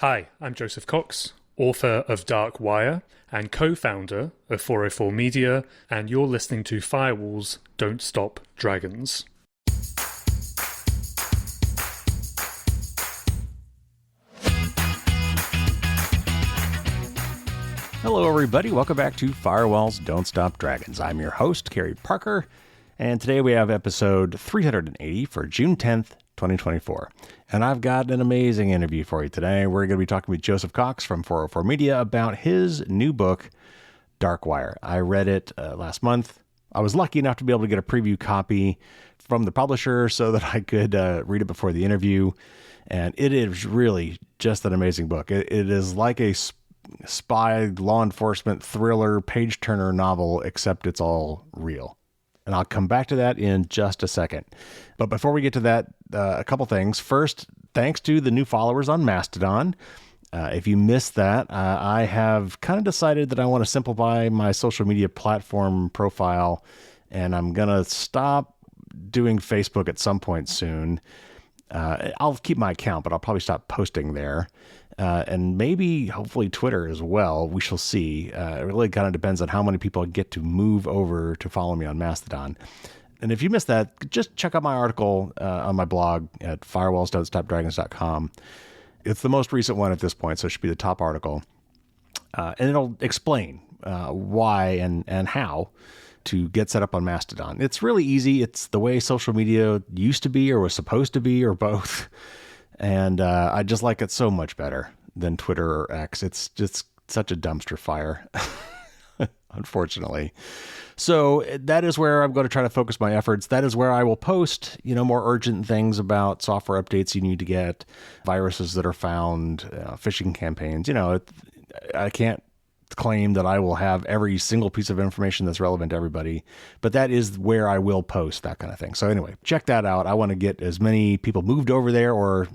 Hi, I'm Joseph Cox, author of Dark Wire and co-founder of 404 Media, and you're listening to Firewalls Don't Stop Dragons. Hello, everybody. Welcome back to Firewalls Don't Stop Dragons. I'm your host, Kerry Parker, and today we have episode 380 for June 10th, 2024. And I've got an amazing interview for you today. We're going to be talking with Joseph Cox from 404 Media about his new book, Dark Wire. I read it last month. I was lucky enough to be able to get a preview copy from the publisher so that I could read it before the interview. And it is really just an amazing book. It is like a spy, law enforcement, thriller, page-turner novel, except it's all real. And I'll come back to that in just a second. But before we get to that, a couple things. First, thanks to the new followers on Mastodon. If you missed that, I have kind of decided that I want to simplify my social media platform profile, and I'm going to stop doing Facebook at some point soon. I'll keep my account, but I'll probably stop posting there. And maybe, hopefully, Twitter as well. We shall see. It really kind of depends on how many people get to move over to follow me on Mastodon. And if you missed that, just check out my article on my blog at firewallsdon'tstopdragons.com. It's the most recent one at this point, so it should be the top article. And it'll explain why and how to get set up on Mastodon. It's really easy. It's the way social media used to be or was supposed to be or both. And I just like it so much better than Twitter or X. It's just such a dumpster fire, unfortunately. So that is where I'm going to try to focus my efforts. That is where I will post, more urgent things about software updates you need to get, viruses that are found, phishing campaigns. I can't claim that I will have every single piece of information that's relevant to everybody, but that is where I will post that kind of thing. So anyway, check that out. I want to get as many people moved over there, or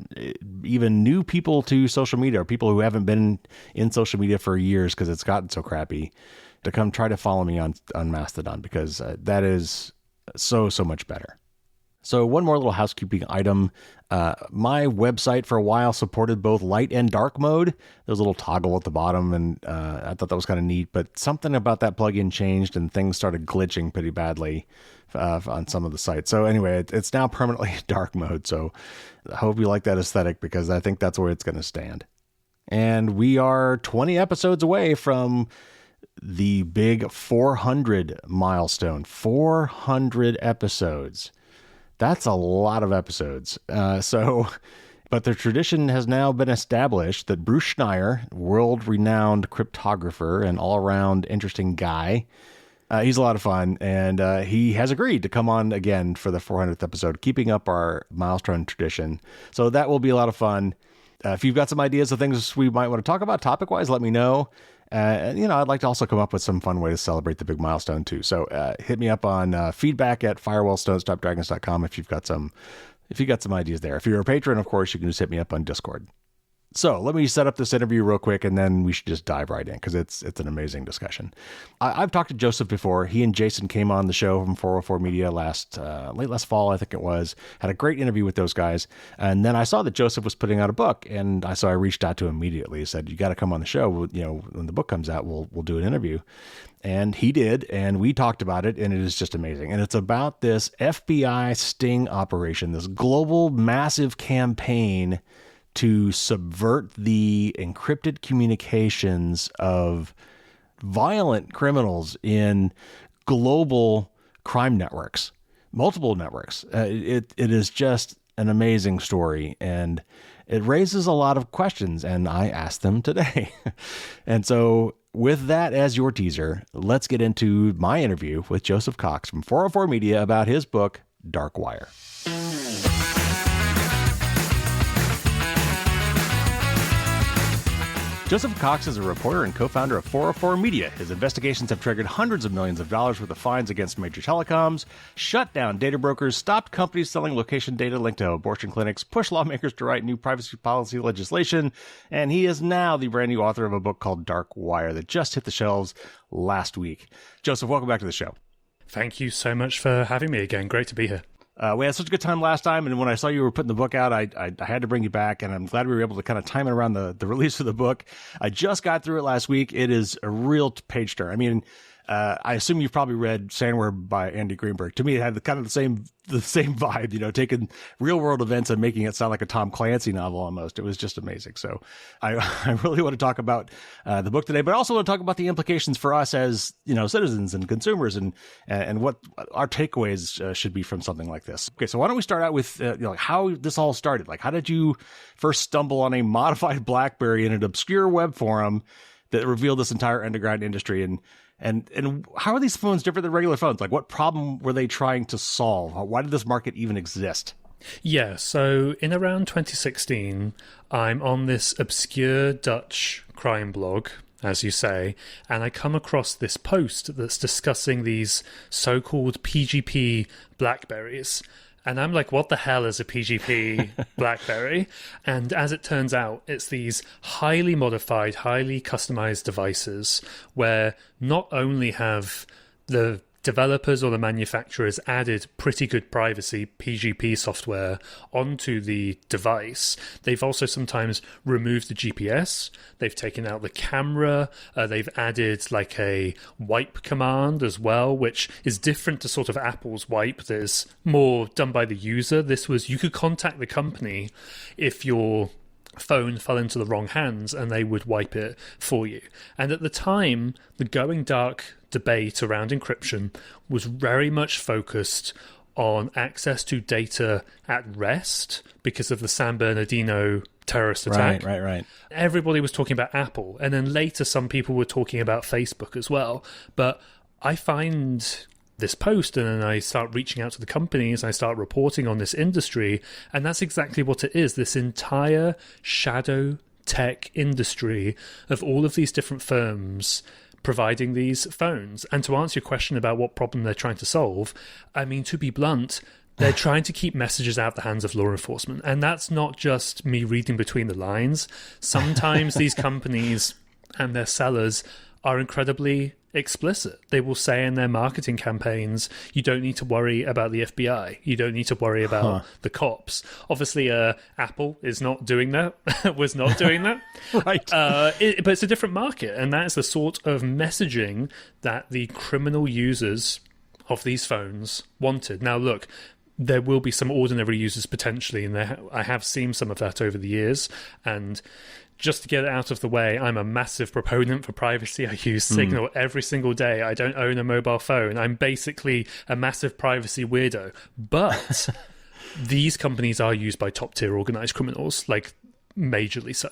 even new people to social media, or people who haven't been in social media for years because it's gotten so crappy, to come try to follow me on Mastodon, because that is so much better. So one more little housekeeping item. My website for a while supported both light and dark mode. There's a little toggle at the bottom, and I thought that was kind of neat, but something about that plugin changed and things started glitching pretty badly on some of the sites. So anyway, it's now permanently dark mode. So I hope you like that aesthetic, because I think that's where it's going to stand. And we are 20 episodes away from the big 400 milestone. 400 episodes. That's a lot of episodes. But the tradition has now been established that Bruce Schneier, world-renowned cryptographer and all-around interesting guy, he's a lot of fun, and he has agreed to come on again for the 400th episode, keeping up our milestone tradition. So that will be a lot of fun. If you've got some ideas of things we might want to talk about topic-wise, let me know. I'd like to also come up with some fun way to celebrate the big milestone too. So hit me up on feedback at firewallsdon'tstopdragons.com if you've got some ideas there. If you're a patron, of course, you can just hit me up on Discord. So let me set up this interview real quick, and then we should just dive right in, because it's an amazing discussion. I've talked to Joseph before. He and Jason came on the show from 404 Media late last fall, I think it was. Had a great interview with those guys. And then I saw that Joseph was putting out a book, and so I reached out to him immediately. Said, "You got to come on the show. When the book comes out, we'll do an interview." And he did, and we talked about it, and it is just amazing. And it's about this FBI sting operation, this global massive campaign to subvert the encrypted communications of violent criminals in global crime networks, multiple networks. It is just an amazing story, and it raises a lot of questions, and I asked them today. And so with that as your teaser, let's get into my interview with Joseph Cox from 404 Media about his book, Dark Wire. Joseph Cox is a reporter and co-founder of 404 Media. His investigations have triggered hundreds of millions of dollars worth of fines against major telecoms, shut down data brokers, stopped companies selling location data linked to abortion clinics, pushed lawmakers to write new privacy policy legislation, and he is now the brand new author of a book called Dark Wire that just hit the shelves last week. Joseph, welcome back to the show. Thank you so much for having me again. Great to be here. We had such a good time last time, and when I saw you were putting the book out, I had to bring you back, and I'm glad we were able to kind of time it around the release of the book. I just got through it last week. It is a real page turner. I mean, I assume you've probably read Sandworm by Andy Greenberg. To me, it had the same vibe, taking real world events and making it sound like a Tom Clancy novel almost. It was just amazing. So I really want to talk about the book today, but I also want to talk about the implications for us as, citizens and consumers and what our takeaways should be from something like this. Okay. So why don't we start out with, how this all started? Like, how did you first stumble on a modified BlackBerry in an obscure web forum that revealed this entire underground industry? And how are these phones different than regular phones? Like, what problem were they trying to solve? Why did this market even exist? Yeah, so in around 2016, I'm on this obscure Dutch crime blog, as you say, and I come across this post that's discussing these so-called PGP BlackBerries. And I'm like, what the hell is a PGP BlackBerry? And as it turns out, it's these highly modified, highly customized devices where not only have the developers or the manufacturers added pretty good privacy PGP software onto the device, they've also sometimes removed the GPS, they've taken out the camera, they've added like a wipe command as well, which is different to sort of Apple's wipe. There's more done by the user. This was, you could contact the company if your phone fell into the wrong hands and they would wipe it for you. And at the time, the going dark debate around encryption was very much focused on access to data at rest because of the San Bernardino terrorist attack. Right. Everybody was talking about Apple, and then later some people were talking about Facebook as well. But I find this post and then I start reaching out to the companies, I start reporting on this industry, and that's exactly what it is. This entire shadow tech industry of all of these different firms providing these phones. And to answer your question about what problem they're trying to solve, I mean, to be blunt, they're trying to keep messages out of the hands of law enforcement. And that's not just me reading between the lines. Sometimes these companies and their sellers are incredibly explicit. They will say in their marketing campaigns, you don't need to worry about the FBI. You don't need to worry about the cops. Obviously, Apple is not doing that, was not doing that. Right. But it's a different market, and that is the sort of messaging that the criminal users of these phones wanted. Now, look, there will be some ordinary users potentially, and I have seen some of that over the years, and just to get it out of the way, I'm a massive proponent for privacy. I use Signal every single day. I don't own a mobile phone. I'm basically a massive privacy weirdo. But these companies are used by top-tier organized criminals, like majorly so.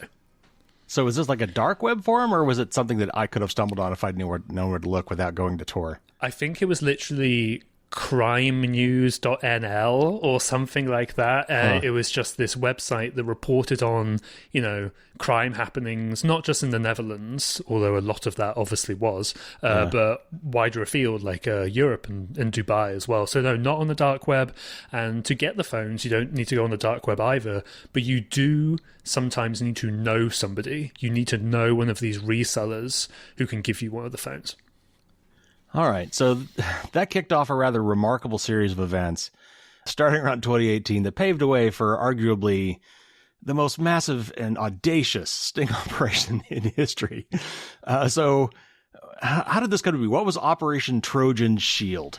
So is this like a dark web forum, or was it something that I could have stumbled on if I knew where to look without going to Tor? I think it was literally crimenews.nl or something like that. It was just this website that reported on, crime happenings, not just in the Netherlands, although a lot of that obviously was, but wider afield, like Europe and Dubai as well. So no, not on the dark web. And to get the phones, you don't need to go on the dark web either, but you do sometimes need to know somebody. You need to know one of these resellers who can give you one of the phones. All right, so that kicked off a rather remarkable series of events starting around 2018 that paved the way for arguably the most massive and audacious sting operation in history. So how did this come to be? What was Operation Trojan Shield?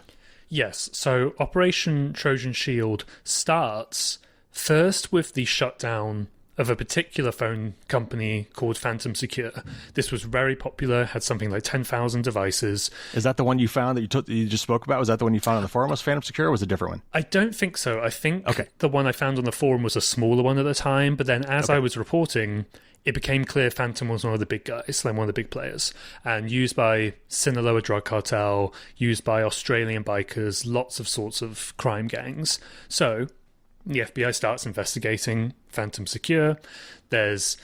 Yes, so Operation Trojan Shield starts first with the shutdown of a particular phone company called Phantom Secure. This was very popular, had something like 10,000 devices. Is that the one you found that you just spoke about? Was that the one you found on the forum was Phantom Secure, or was it a different one? I don't think so. I think the one I found on the forum was a smaller one at the time, but then as I was reporting, it became clear Phantom was one of the big guys, like one of the big players, and used by Sinaloa drug cartel, used by Australian bikers, lots of sorts of crime gangs. So the FBI starts investigating Phantom Secure. There's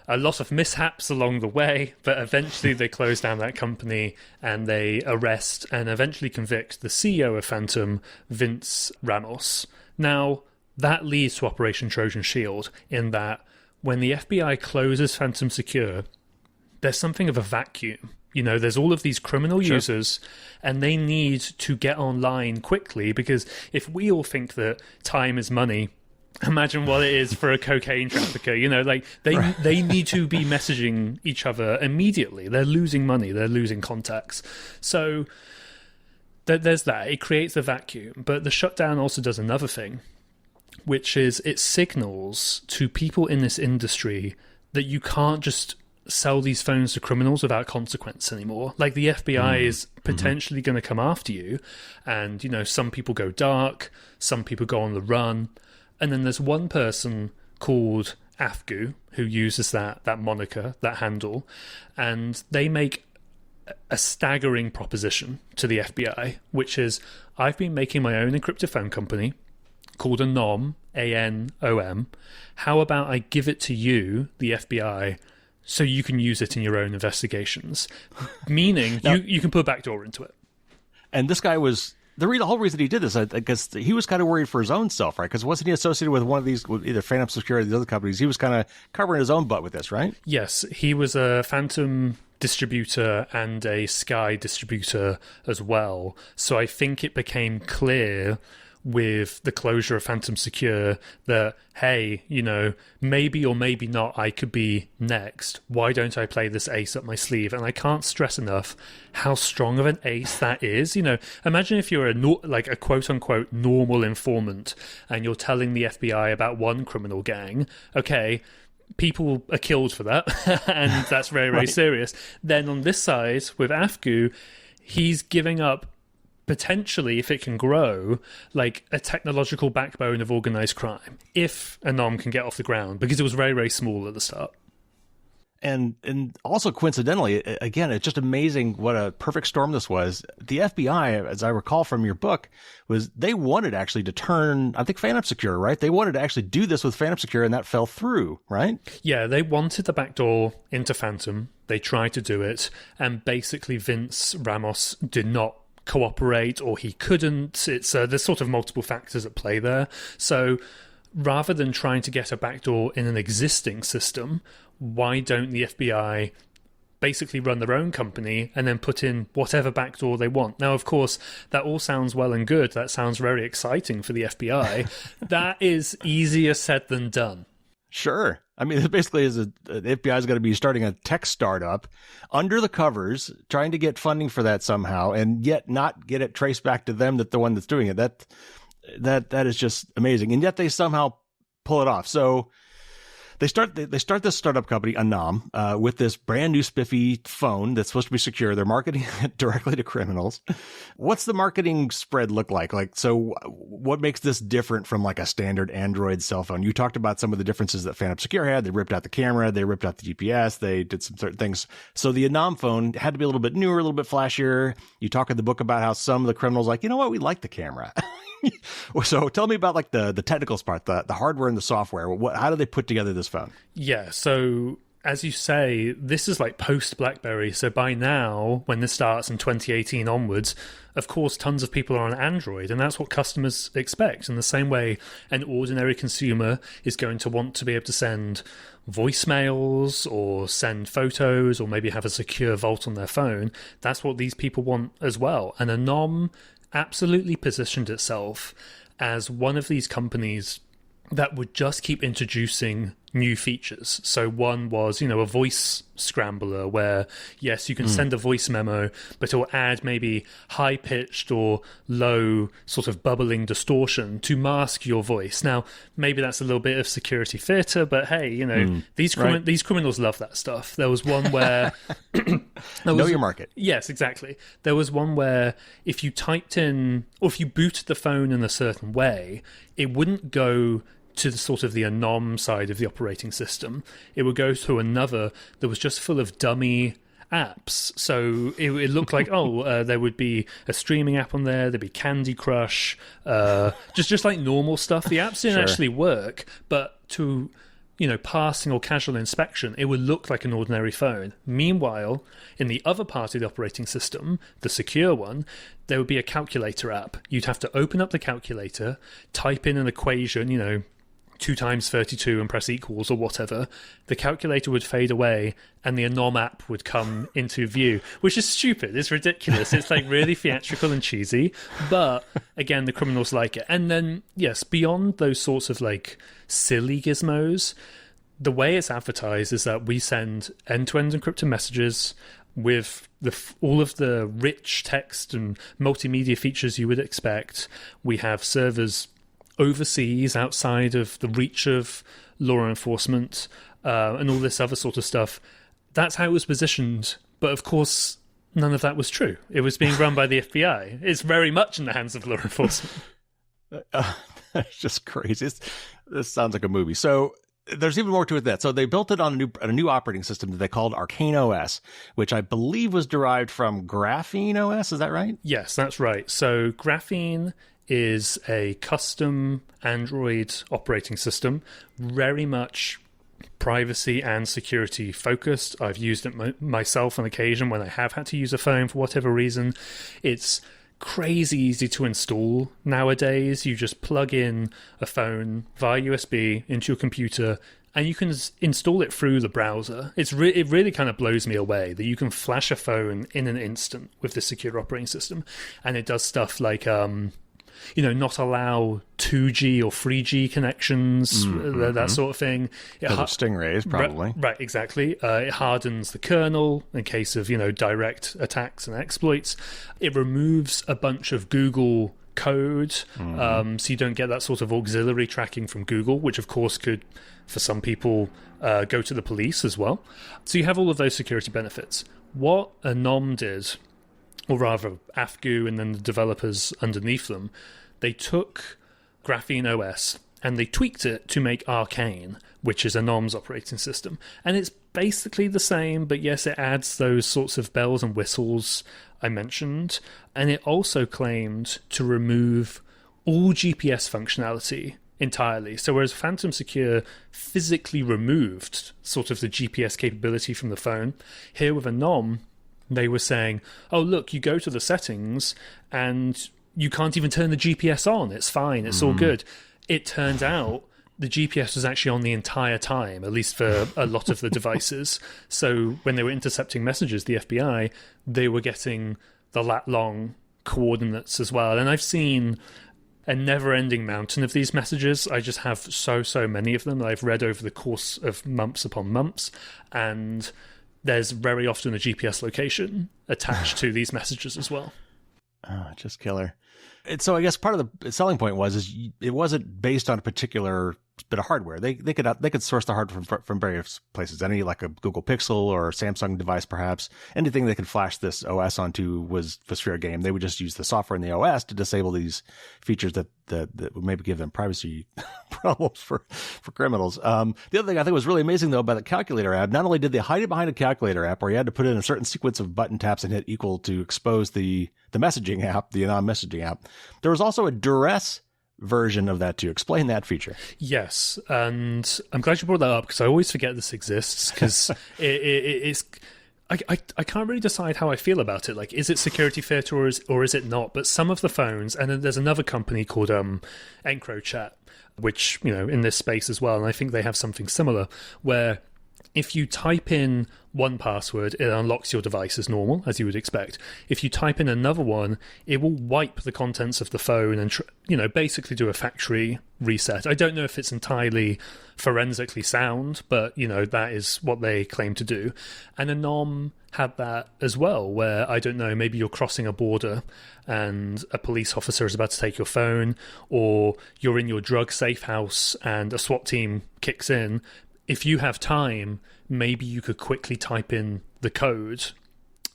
a lot of mishaps along the way, but eventually they close down that company and they arrest and eventually convict the CEO of Phantom, Vince Ramos. Now, that leads to Operation Trojan Shield in that when the FBI closes Phantom Secure, there's something of a vacuum There's all of these criminal users, and they need to get online quickly, because if we all think that time is money, imagine what it is for a cocaine trafficker. They need to be messaging each other immediately. They're losing money. They're losing contacts. So there's that. It creates a vacuum. But the shutdown also does another thing, which is it signals to people in this industry that you can't just sell these phones to criminals without consequence anymore. Like, the FBI is potentially going to come after you, and some people go dark, some people go on the run, and then there's one person called Afgu who uses that moniker, that handle, and they make a staggering proposition to the FBI, which is, I've been making my own encrypted phone company called Anom, A-N-O-M. How about I give it to you, the FBI, so you can use it in your own investigations? Meaning, now, you can put a backdoor into it. And this guy was... The whole reason he did this, I guess, he was kind of worried for his own self, right? Because wasn't he associated with one of these, with either Phantom Security or the other companies? He was kind of covering his own butt with this, right? Yes, he was a Phantom distributor and a Sky distributor as well. So I think it became clear with the closure of Phantom Secure that, hey, maybe or maybe not, I could be next. Why don't I play this ace up my sleeve? And I can't stress enough how strong of an ace that is. Imagine if you're a quote-unquote normal informant and you're telling the FBI about one criminal gang. Okay, people are killed for that, and that's very, very serious. Then on this side, with Afgu, he's giving up, potentially, if it can grow, like a technological backbone of organized crime, if Anom can get off the ground, because it was very, very small at the start. And also coincidentally, again, it's just amazing what a perfect storm this was. The FBI, as I recall from your book, was they wanted actually to turn, I think, Phantom Secure, right? They wanted to actually do this with Phantom Secure, and that fell through, right? Yeah, they wanted the backdoor into Phantom. They tried to do it, and basically Vince Ramos did not cooperate, or he couldn't. It's there's sort of multiple factors at play there. So rather than trying to get a backdoor in an existing system, why don't the FBI basically run their own company and then put in whatever backdoor they want? Now, of course, that all sounds well and good. That sounds very exciting for the FBI. That is easier said than done. Sure. I mean, it basically is the FBI is going to be starting a tech startup under the covers, trying to get funding for that somehow, and yet not get it traced back to them, that the one that's doing it. That is just amazing. And yet they somehow pull it off. So they start this startup company, Anom, with this brand new spiffy phone that's supposed to be secure. They're marketing it directly to criminals. What's the marketing spread look like? So what makes this different from like a standard Android cell phone? You talked about some of the differences that Phantom Secure had. They ripped out the camera. They ripped out the GPS. They did some certain things. So the Anom phone had to be a little bit newer, a little bit flashier. You talk in the book about how some of the criminals like, you know what, we like the camera. So tell me about like the technical part, the hardware and the software. How do they put together this phone? Yeah, so as you say, this is like post-BlackBerry. So by now, when this starts in 2018 onwards, of course, tons of people are on Android, and that's what customers expect. In the same way, an ordinary consumer is going to want to be able to send voicemails or send photos or maybe have a secure vault on their phone. That's what these people want as well. And Anom absolutely positioned itself as one of these companies that would just keep introducing new features. So one was, a voice scrambler where, yes, you can send a voice memo, but it'll add maybe high-pitched or low sort of bubbling distortion to mask your voice. Now, maybe that's a little bit of security theater, but hey, these criminals love that stuff. There was one where... Know your market. Yes, exactly. There was one where if you typed in, or if you booted the phone in a certain way, it wouldn't go to the sort of the Anom side of the operating system. It would go to another that was just full of dummy apps. So it looked like, there would be a streaming app on there, there'd be Candy Crush, just like normal stuff. The apps didn't actually work, but to passing or casual inspection, it would look like an ordinary phone. Meanwhile, in the other part of the operating system, the secure one, there would be a calculator app. You'd have to open up the calculator, type in an equation, 2 times 32 and press equals or whatever, the calculator would fade away and the Anom app would come into view, which is stupid. It's ridiculous. It's like really theatrical and cheesy. But again, the criminals like it. And then, yes, beyond those sorts of like silly gizmos, the way it's advertised is that we send end-to-end encrypted messages with all of the rich text and multimedia features you would expect. We have servers overseas outside of the reach of law enforcement and all this other sort of stuff. That's how it was positioned. But of course, none of that was true. It was being run by the FBI. It's very much in the hands of law enforcement. That's just crazy. This sounds like a movie. So there's even more to it than that. So they built it on a new operating system that they called Arcane OS, which I believe was derived from Graphene OS. Is that right? Yes, that's right. So Graphene is a custom Android operating system, very much privacy and security focused. I've used it myself on occasion when I have had to use a phone for whatever reason. It's crazy easy to install nowadays. You just plug in a phone via USB into your computer and you can install it through the browser. It really kind of blows me away that you can flash a phone in an instant with this secure operating system, and it does stuff like not allow 2G or 3G connections, that sort of thing. Stingrays, probably. Right, exactly. It hardens the kernel in case of, direct attacks and exploits. It removes a bunch of Google code, so you don't get that sort of auxiliary tracking from Google, which of course could, for some people, go to the police as well. So you have all of those security benefits. What Anom did, or rather AFGU and then the developers underneath them, they took Graphene OS and they tweaked it to make Arcane, which is Anom's operating system. And it's basically the same, but yes, it adds those sorts of bells and whistles I mentioned. And it also claimed to remove all GPS functionality entirely. So whereas Phantom Secure physically removed sort of the GPS capability from the phone, here with Anom, they were saying, oh, look, you go to the settings and you can't even turn the GPS on. It's fine. It's all good. It turned out the GPS was actually on the entire time, at least for a lot of the devices. So when they were intercepting messages, the FBI, they were getting the lat-long coordinates as well. And I've seen a never-ending mountain of these messages. I just have so many of them that I've read over the course of months upon months. And there's very often a GPS location attached to these messages as well. Oh, just killer. And so I guess part of the selling point was it wasn't based on a particular bit of hardware. They could source the hardware from various places. Any like a Google Pixel or Samsung device, perhaps anything they could flash this OS onto was fair game. They would just use the software in the OS to disable these features that would maybe give them privacy problems for criminals. The other thing I think was really amazing though about the calculator app, not only did they hide it behind a calculator app where you had to put in a certain sequence of button taps and hit equal to expose the messaging app, the Anom messaging app, there was also a duress version of that too. Explain that feature. Yes, and I'm glad you brought that up because I always forget this exists because it's I can't really decide how I feel about it. Like, is it security fit or is it not? But some of the phones, and then there's another company called Encrypted, which in this space as well, and I think they have something similar where if you type in one password, it unlocks your device as normal, as you would expect. If you type in another one, it will wipe the contents of the phone and, basically do a factory reset. I don't know if it's entirely forensically sound, but, that is what they claim to do. And Anom had that as well, where, I don't know, maybe you're crossing a border and a police officer is about to take your phone, or you're in your drug safe house and a SWAT team kicks in. If you have time, maybe you could quickly type in the code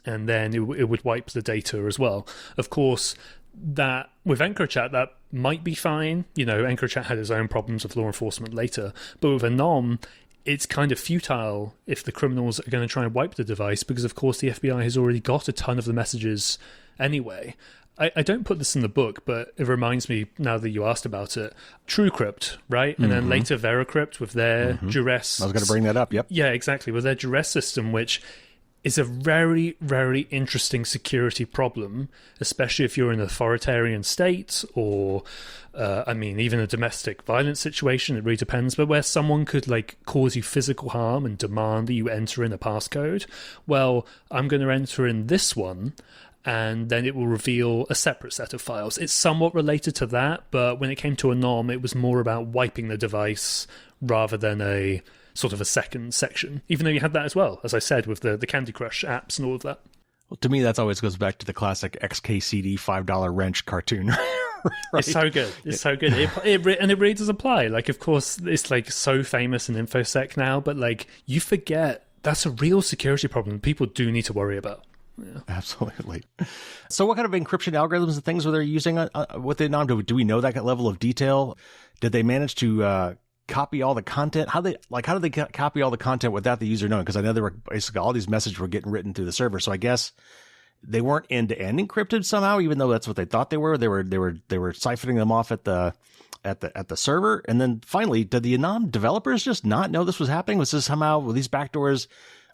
and then it would wipe the data as well. Of course, that with Encrypted, that might be fine. Encrypted had his own problems with law enforcement later. But with Anom, it's kind of futile if the criminals are going to try and wipe the device because, of course, the FBI has already got a ton of the messages anyway. I don't put this in the book, but it reminds me, now that you asked about it, TrueCrypt, right? And then later VeriCrypt with their duress. I was going to bring that up, yep. Yeah, exactly, with their duress system, which is a very, very interesting security problem, especially if you're in an authoritarian state or, even a domestic violence situation. It really depends. But where someone could cause you physical harm and demand that you enter in a passcode, well, I'm going to enter in this one, and then it will reveal a separate set of files. It's somewhat related to that, but when it came to Anom, it was more about wiping the device rather than a sort of a second section, even though you had that as well, as I said, with the Candy Crush apps and all of that. Well, to me, that always goes back to the classic XKCD $5 wrench cartoon. Right? It's so good. It's so good. It really does apply. Of course, it's so famous in InfoSec now, but you forget that's a real security problem people do need to worry about. Yeah. Absolutely. So what kind of encryption algorithms and things were they using with the Anom? Do we know that level of detail? Did they manage to copy all the content? How did they copy all the content without the user knowing? Because I know there were basically all these messages were getting written through the server. So I guess they weren't end-to-end encrypted somehow, even though that's what they thought they were. They were siphoning them off at the server. And then finally, did the Anom developers just not know this was happening? Was this somehow, were these backdoors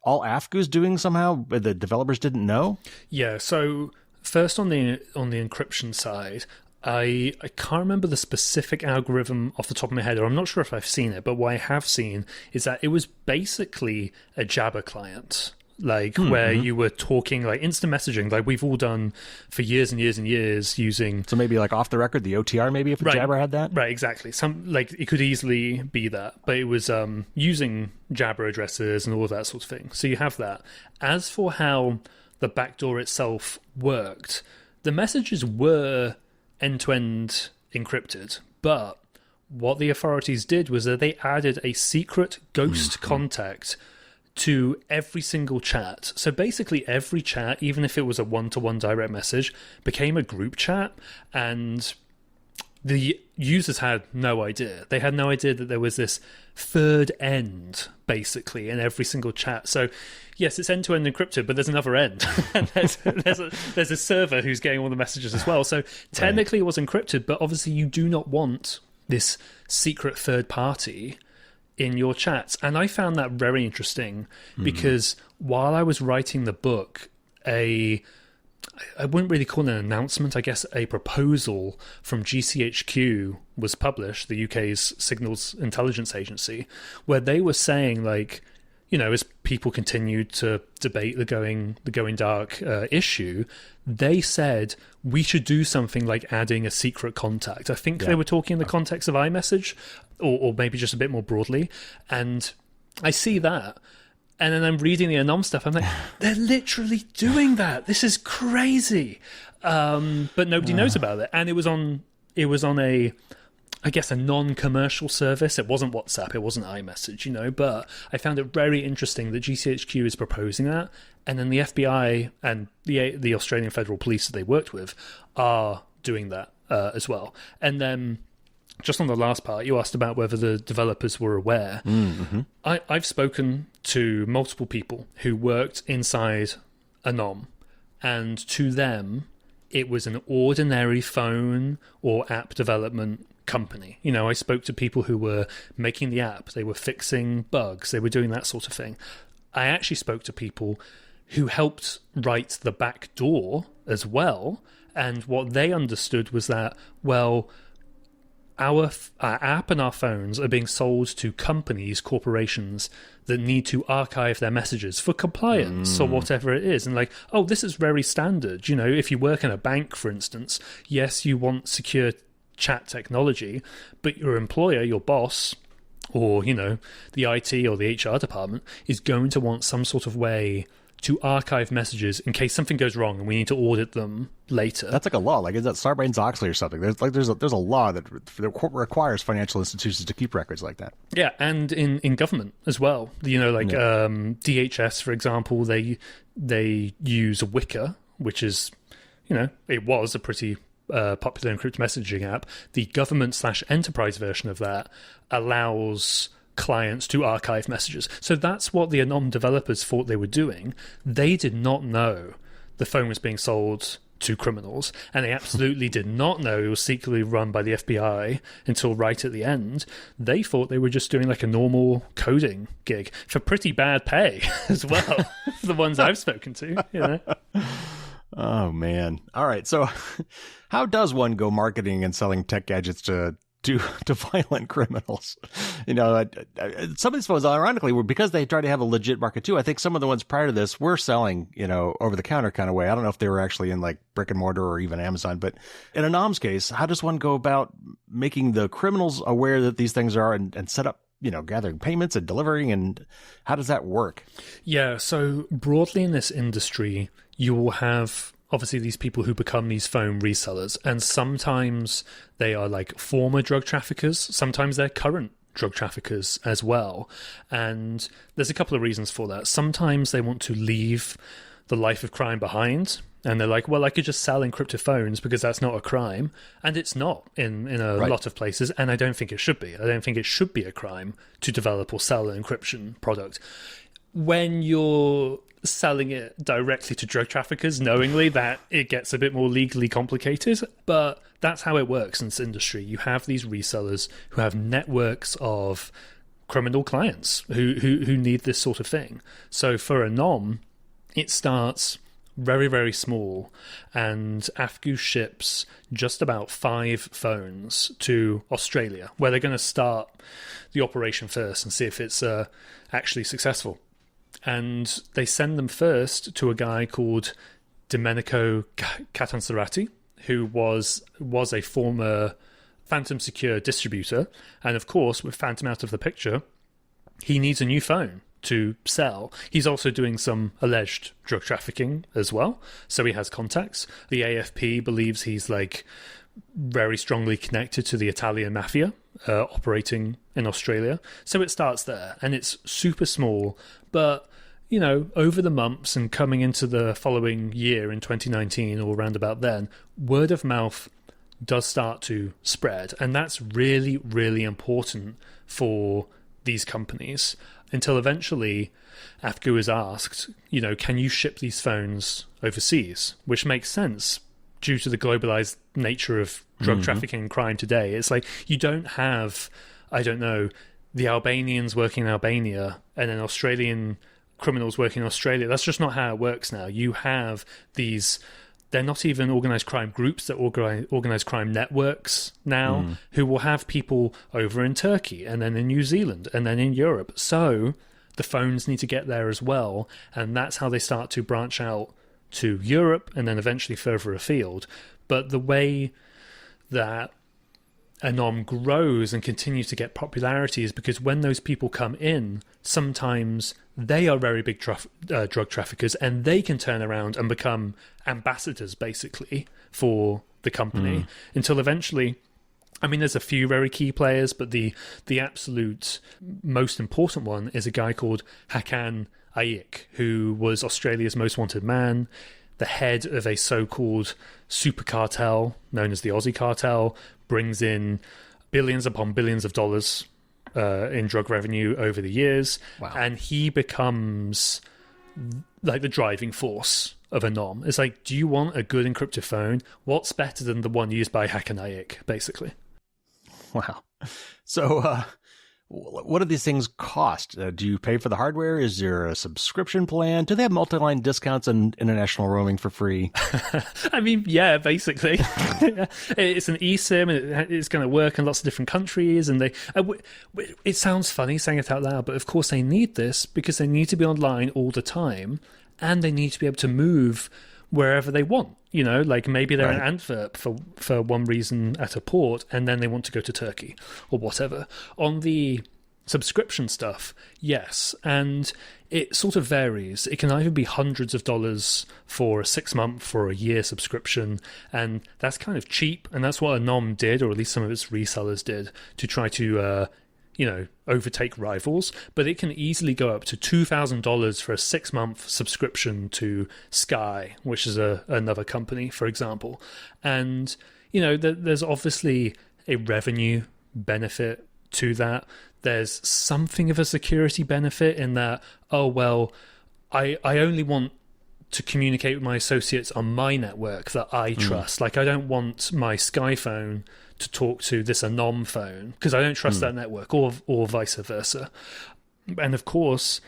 all AFGU's doing somehow, but the developers didn't know? Yeah, so first on the encryption side, I can't remember the specific algorithm off the top of my head, or I'm not sure if I've seen it, but what I have seen is that it was basically a Jabber client, where you were talking, instant messaging, we've all done for years and years and years using... So maybe off the record, the OTR maybe, if a Jabber had that? Right, exactly. It could easily be that, but it was using Jabber addresses and all of that sort of thing. So you have that. As for how the backdoor itself worked, the messages were end-to-end encrypted, but what the authorities did was that they added a secret ghost contact to every single chat. So basically every chat, even if it was a one-to-one direct message, became a group chat, and the users had no idea. They had no idea that there was this third end, basically, in every single chat. So yes, it's end-to-end encrypted, but there's another end. And there's a server who's getting all the messages as well. So technically it was encrypted, but obviously you do not want this secret third party in your chats. And I found that very interesting because while I was writing the book, I wouldn't really call it an announcement, I guess a proposal from GCHQ was published, the UK's Signals Intelligence Agency, where they were saying, as people continued to debate the going dark issue, they said we should do something like adding a secret contact. I think they were talking in the context of iMessage, or maybe just a bit more broadly. And I see that. And then I'm reading the Anom stuff. I'm like, they're literally doing that. This is crazy. But nobody knows about it. And it was on a non-commercial service. It wasn't WhatsApp. It wasn't iMessage, But I found it very interesting that GCHQ is proposing that. And then the FBI and the Australian Federal Police that they worked with are doing that as well. And then just on the last part, you asked about whether the developers were aware. I've spoken to multiple people who worked inside Anom, and to them, it was an ordinary phone or app development company. I spoke to people who were making the app, they were fixing bugs, they were doing that sort of thing. I actually spoke to people who helped write the back door as well, and what they understood was that, well, our app and our phones are being sold to companies, corporations that need to archive their messages for compliance or whatever it is. And this is very standard. If you work in a bank, for instance, yes, you want secure chat technology, but your employer, your boss, or, the IT or the HR department is going to want some sort of way to archive messages in case something goes wrong and we need to audit them later. That's like a law. Is that Sarbanes-Oxley or something? There's a law that requires financial institutions to keep records like that. Yeah, and in government as well. DHS, for example, they use Wicker, which is, it was a pretty popular encrypted messaging app. The government/enterprise version of that allows clients to archive messages. So that's what the Anom developers thought they were doing. They did not know the phone was being sold to criminals, and they absolutely did not know it was secretly run by the FBI until right at the end. They thought they were just doing like a normal coding gig for pretty bad pay as well. The ones I've spoken to, you know. Oh man. All right. So how does one go marketing and selling tech gadgets to violent criminals? You know, some of these phones, ironically, were because they try to have a legit market too. I think some of the ones prior to this were selling, you know, over the counter kind of way. I don't know if they were actually in like brick and mortar or even Amazon, but in Anom's case, how does one go about making the criminals aware that these things are and set up, you know, gathering payments and delivering, and how does that work? Yeah, so broadly in this industry, you will have obviously these people who become these phone resellers, and sometimes they are like former drug traffickers, sometimes they're current drug traffickers as well. And there's a couple of reasons for that. Sometimes they want to leave the life of crime behind, and they're like, well, I could just sell encrypted phones because that's not a crime. And it's not in a lot of places, and I don't think it should be. I don't think it should be a crime to develop or sell an encryption product. When you're selling it directly to drug traffickers knowingly, that it gets a bit more legally complicated, but that's how it works in this industry. You have these resellers who have networks of criminal clients who need this sort of thing. So for Anom, it starts very, very small, and AFGU ships just about 5 phones to Australia, where they're going to start the operation first and see if it's actually successful. And they send them first to a guy called Domenico Catanzarati, who was a former Phantom Secure distributor. And of course, with Phantom out of the picture, he needs a new phone to sell. He's also doing some alleged drug trafficking as well, so he has contacts. The AFP believes he's like very strongly connected to the Italian mafia operating in Australia. So it starts there, and it's super small, but you know, over the months and coming into the following year in 2019 or around about then, word of mouth does start to spread, and that's really, really important for these companies, until eventually AFGU is asked, you know, can you ship these phones overseas? Which makes sense due to the globalized nature of drug trafficking and crime today. It's like you don't have, I don't know, the Albanians working in Albania and then Australian criminals working in Australia. That's just not how it works now. You have these, they're not even organized crime groups, they're organized crime networks now, who will have people over in Turkey and then in New Zealand and then in Europe. So the phones need to get there as well, and that's how they start to branch out to Europe and then eventually further afield. But the way that Anom grows and continues to get popularity is because when those people come in, sometimes they are very big drug traffickers, and they can turn around and become ambassadors basically for the company until eventually, I mean, there's a few very key players, but the absolute most important one is a guy called Hakan Ayik, who was Australia's most wanted man, the head of a so-called super cartel known as the Aussie Cartel, brings in billions upon billions of dollars in drug revenue over the years. Wow. And he becomes like the driving force of Anom. It's like, do you want a good encrypted phone? What's better than the one used by Hakan Ayik, basically? Wow. So what do these things cost? Do you pay for the hardware? Is there a subscription plan? Do they have multi-line discounts and international roaming for free? I mean, yeah, basically. It's an eSIM, and it's going to work in lots of different countries. And it sounds funny saying it out loud, but of course they need this because they need to be online all the time, and they need to be able to move wherever they want. You know, like maybe they're in Antwerp for one reason at a port, and then they want to go to Turkey or whatever. On the subscription stuff, yes, and it sort of varies. It can either be hundreds of dollars for a 6-month or a year subscription, and that's kind of cheap, and that's what Anom did, or at least some of its resellers did, to try to overtake rivals. But it can easily go up to $2,000 for a 6-month subscription to Sky, which is another company, for example. And, you know, there's obviously a revenue benefit to that. There's something of a security benefit in that, oh, well, I only want to communicate with my associates on my network that I trust. Like, I don't want my Sky phone to talk to this Anom phone because I don't trust that network, or vice versa. And of course,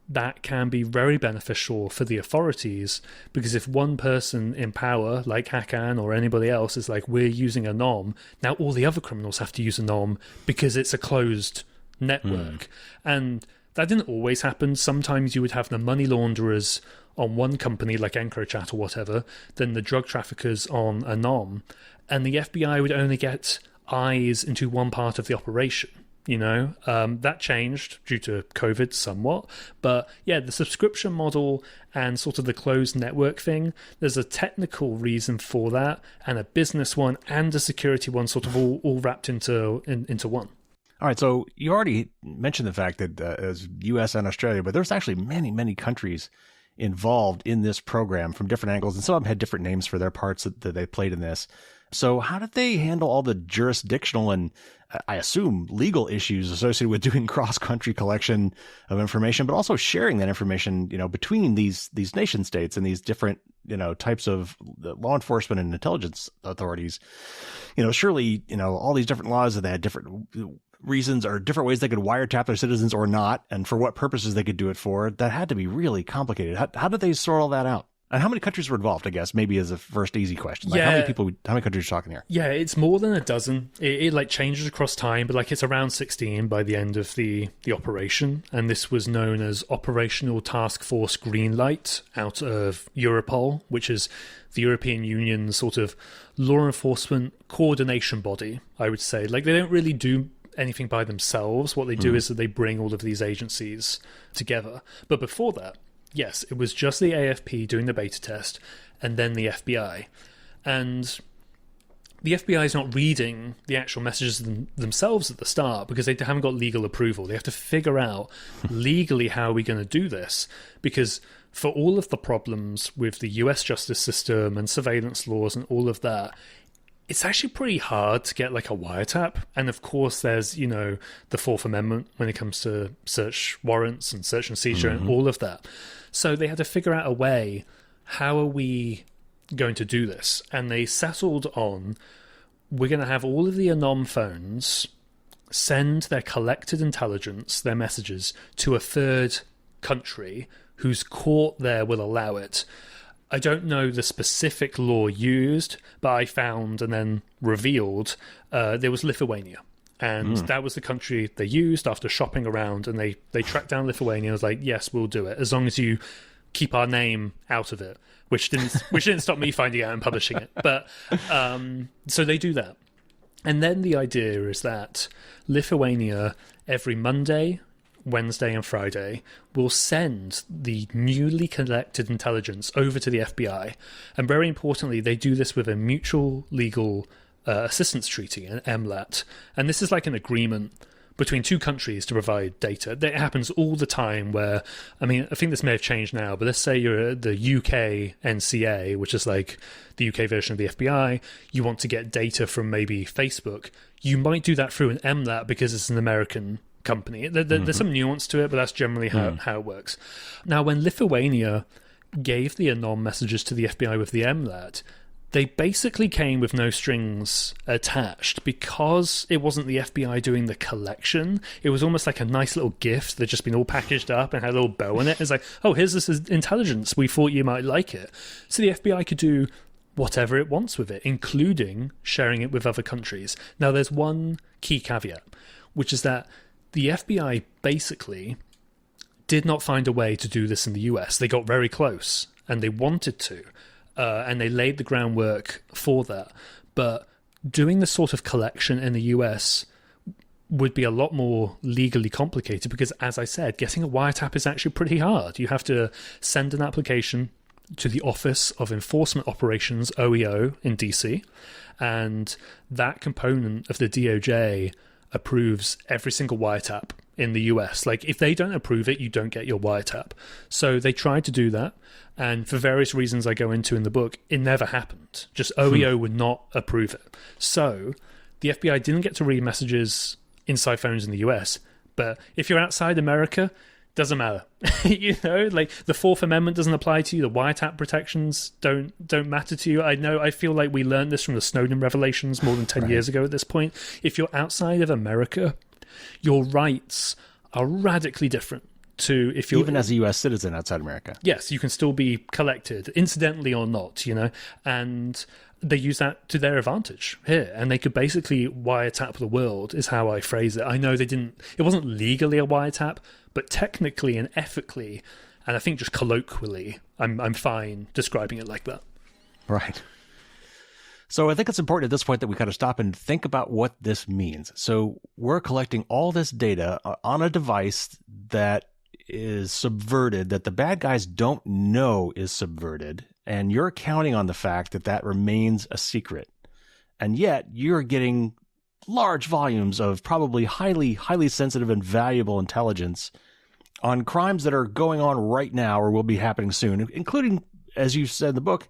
that can be very beneficial for the authorities, because if one person in power, like Hakan or anybody else, is like, we're using Anom, now all the other criminals have to use Anom because it's a closed network. And that didn't always happen. Sometimes you would have the money launderers on one company, like Encrypted or whatever, then the drug traffickers on Anom, and the FBI would only get eyes into one part of the operation. That changed due to COVID somewhat. But yeah, the subscription model and sort of the closed network thing, there's a technical reason for that, and a business one and a security one, sort of all wrapped into one. All right, so you already mentioned the fact that as U.S. and Australia, but there's actually many, many countries involved in this program from different angles, and some of them had different names for their parts that they played in this. So how did they handle all the jurisdictional and, I assume, legal issues associated with doing cross-country collection of information, but also sharing that information, between these nation states and these different, types of law enforcement and intelligence authorities? Surely, all these different laws, that they had different reasons or different ways they could wiretap their citizens or not, and for what purposes they could do it for. That had to be really complicated. How did they sort all that out? And how many countries were involved, I guess, maybe as a first easy question. Like, how many countries are you talking here? Yeah, it's more than a dozen. It like changes across time, but like it's around 16 by the end of the operation. And this was known as Operational Task Force Greenlight out of Europol, which is the European Union's sort of law enforcement coordination body, I would say. Like, they don't really do anything by themselves. What they do is that they bring all of these agencies together. But before that, yes, it was just the AFP doing the beta test, and then the FBI. And the FBI is not reading the actual messages themselves at the start because they haven't got legal approval. They have to figure out legally how are we going to do this, because for all of the problems with the US justice system and surveillance laws and all of that, it's actually pretty hard to get like a wiretap. And of course there's, the Fourth Amendment when it comes to search warrants and search and seizure and all of that. So they had to figure out a way, how are we going to do this? And they settled on, we're going to have all of the Anom phones send their collected intelligence, their messages, to a third country whose court there will allow it. I don't know the specific law used, but I found and then revealed there was Lithuania. And that was the country they used after shopping around, and they tracked down Lithuania and was like, yes, we'll do it, as long as you keep our name out of it, which didn't stop me finding out and publishing it. But so they do that. And then the idea is that Lithuania, every Monday, Wednesday and Friday, will send the newly collected intelligence over to the FBI. And very importantly, they do this with a mutual legal assistance treaty, an MLAT. And this is like an agreement between two countries to provide data. That happens all the time where, I think this may have changed now, but let's say you're the UK NCA, which is like the UK version of the FBI. You want to get data from maybe Facebook. You might do that through an MLAT because it's an American company. There's some nuance to it, but that's generally how it works. Now, when Lithuania gave the Anom messages to the FBI with the MLAT, they basically came with no strings attached because it wasn't the FBI doing the collection. It was almost like a nice little gift that just been all packaged up and had a little bow on it. It's like, oh, here's this intelligence. We thought you might like it. So the FBI could do whatever it wants with it, including sharing it with other countries. Now, there's one key caveat, which is that the FBI basically did not find a way to do this in the US. They got very close, and they wanted to. And they laid the groundwork for that. But doing this sort of collection in the US would be a lot more legally complicated because, as I said, getting a wiretap is actually pretty hard. You have to send an application to the Office of Enforcement Operations, OEO, in DC, and that component of the DOJ approves every single wiretap in the US. Like, if they don't approve it, you don't get your wiretap. So they tried to do that, and for various reasons I go into in the book, it never happened. Just OEO would not approve it. So the FBI didn't get to read messages inside phones in the US, but if you're outside America, doesn't matter. Like the Fourth Amendment doesn't apply to you. The wiretap protections don't matter to you. I feel like we learned this from the Snowden revelations more than 10 years ago at this point. If you're outside of America, your rights are radically different to if you're... Even as a U.S. citizen outside America. Yes, you can still be collected, incidentally or not, and they use that to their advantage here, and they could basically wiretap the world, is how I phrase it. I know it wasn't legally a wiretap, but technically and ethically, and I think just colloquially, I'm fine describing it like that. Right. So I think it's important at this point that we kind of stop and think about what this means. So we're collecting all this data on a device that is subverted, that the bad guys don't know is subverted, and you're counting on the fact that that remains a secret. And yet you're getting large volumes of probably highly, highly sensitive and valuable intelligence on crimes that are going on right now or will be happening soon, including, as you said in the book,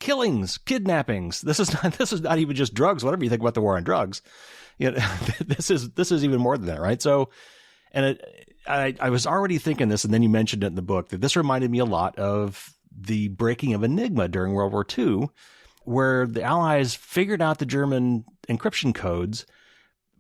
killings, kidnappings. This is not even just drugs, whatever you think about the war on drugs. This is even more than that, right? So, and I was already thinking this, and then you mentioned it in the book, that this reminded me a lot of the breaking of Enigma during World War II, where the Allies figured out the German encryption codes,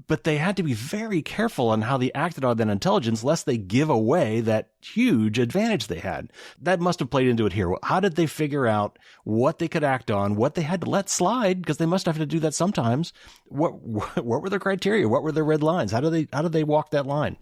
but they had to be very careful on how they acted on that intelligence, lest they give away that huge advantage they had. That must have played into it here. How did they figure out what they could act on, what they had to let slide, because they must have to do that sometimes? What were their criteria? What were their red lines? How did they walk that line?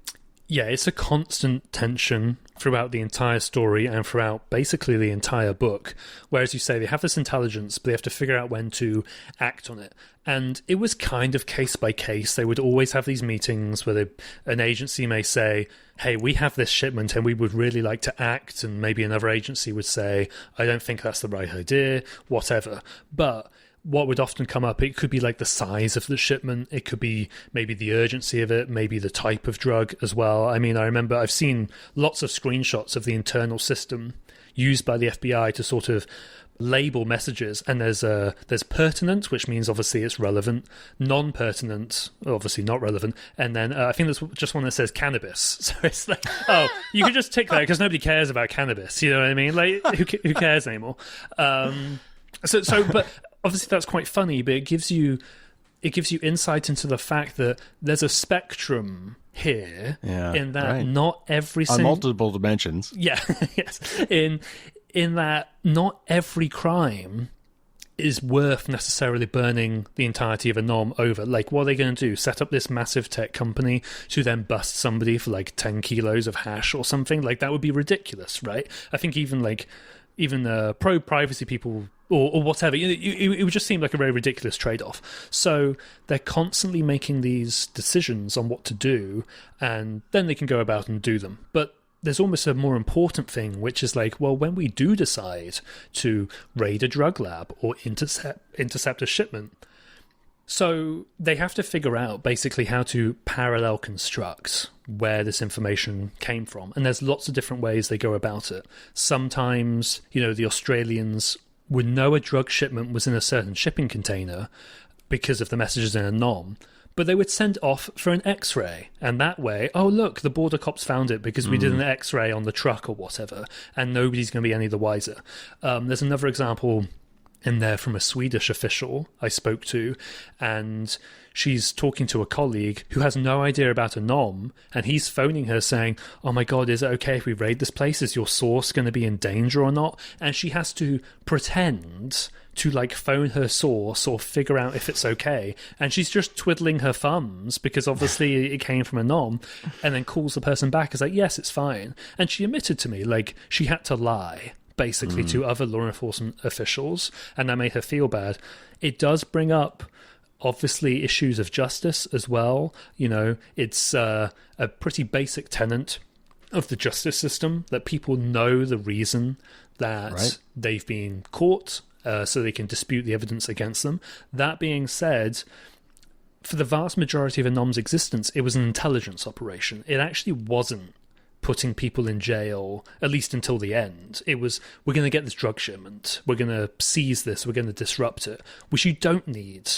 Yeah, it's a constant tension throughout the entire story and throughout basically the entire book. Whereas you say they have this intelligence, but they have to figure out when to act on it. And it was kind of case by case. They would always have these meetings where an agency may say, hey, we have this shipment and we would really like to act. And maybe another agency would say, I don't think that's the right idea, whatever. But what would often come up, it could be like the size of the shipment, it could be maybe the urgency of it, maybe the type of drug as well. I mean, I remember I've seen lots of screenshots of the internal system used by the FBI to sort of label messages, and there's pertinent, which means obviously it's relevant, non-pertinent, obviously not relevant, and then I think there's just one that says cannabis. So it's like, oh, you could just tick that because nobody cares about cannabis, you know what I mean? Like, who cares anymore? But obviously that's quite funny, but it gives you insight into the fact that there's a spectrum here, in that not every on multiple dimensions. Yeah, yes. In that not every crime is worth necessarily burning the entirety of Anom over. Like, what are they going to do? Set up this massive tech company to then bust somebody for like 10 kilos of hash or something? Like, that would be ridiculous, right? I think even pro-privacy people or whatever, it would just seem like a very ridiculous trade-off. So they're constantly making these decisions on what to do, and then they can go about and do them. But there's almost a more important thing, which is like, well, when we do decide to raid a drug lab or intercept a shipment, so they have to figure out basically how to parallel construct where this information came from. And there's lots of different ways they go about it. Sometimes, the Australians would know a drug shipment was in a certain shipping container because of the messages in Anom, but they would send off for an X-ray. And that way, oh, look, the border cops found it because we did an X-ray on the truck or whatever, and nobody's going to be any the wiser. There's another example in there from a Swedish official I spoke to, and she's talking to a colleague who has no idea about Anom, and he's phoning her saying, oh my god, is it okay if we raid this place? Is your source going to be in danger or not? And she has to pretend to like phone her source or figure out if it's okay, and she's just twiddling her thumbs because obviously it came from Anom, and then calls the person back, is like, yes, it's fine. And she admitted to me like she had to lie basically to other law enforcement officials, and that made her feel bad. It does bring up obviously issues of justice as well. It's a pretty basic tenet of the justice system that people know the reason that they've been caught, so they can dispute the evidence against them. That being said, for the vast majority of Anom's existence, it was an intelligence operation. It actually wasn't putting people in jail, at least until the end. It was, we're going to get this drug shipment, we're going to seize this, we're going to disrupt it, which you don't need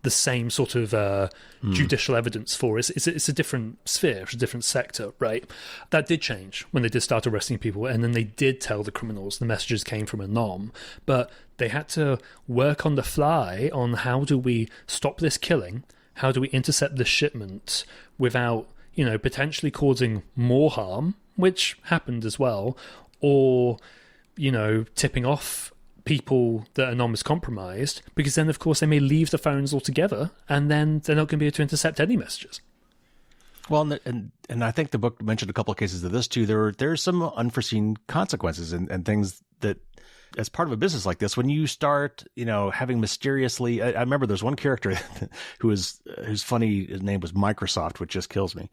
the same sort of judicial evidence for. It's a different sphere, it's a different sector, right? That did change when they did start arresting people, and then they did tell the criminals the messages came from Anom, but they had to work on the fly on how do we stop this killing, how do we intercept this shipment without, potentially causing more harm, which happened as well, or, tipping off people that Anom is compromised, because then of course they may leave the phones altogether and then they're not going to be able to intercept any messages. Well, and I think the book mentioned a couple of cases of this too. There's some unforeseen consequences and things that, as part of a business like this, when you start, having mysteriously, I remember there's one character who's funny. His name was Microsoft, which just kills me.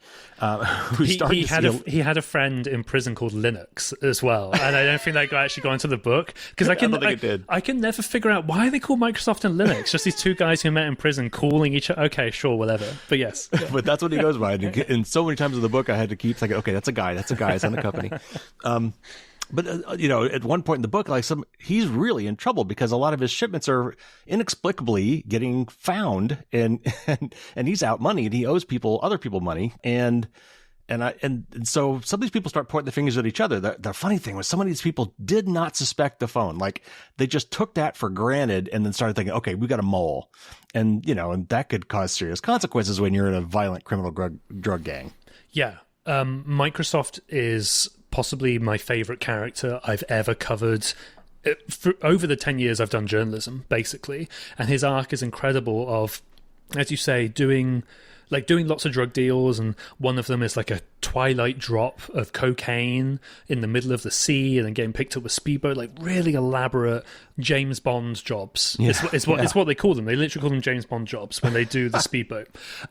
He had a friend in prison called Linux as well, and I don't think that guy actually got into the book because I can never figure out why they call Microsoft and Linux. Just these two guys who met in prison calling each other. Okay, sure, whatever. But yes, but that's what he goes by. And so many times in the book, I had to keep thinking, okay, that's a guy. It's in the company. But, at one point in the book, he's really in trouble because a lot of his shipments are inexplicably getting found and he's out money and he owes other people money. And so some of these people start pointing the fingers at each other. The funny thing was some of these people did not suspect the phone. Like they just took that for granted and then started thinking, okay, we got a mole. And, and that could cause serious consequences when you're in a violent criminal drug gang. Yeah. Microsoft is possibly my favorite character I've ever covered for over the 10 years I've done journalism, basically. And his arc is incredible of, as you say, doing lots of drug deals, and one of them is like a twilight drop of cocaine in the middle of the sea and then getting picked up with speedboat, like really elaborate James Bond jobs. Yeah. It's what they call them. They literally call them James Bond jobs when they do the speedboat.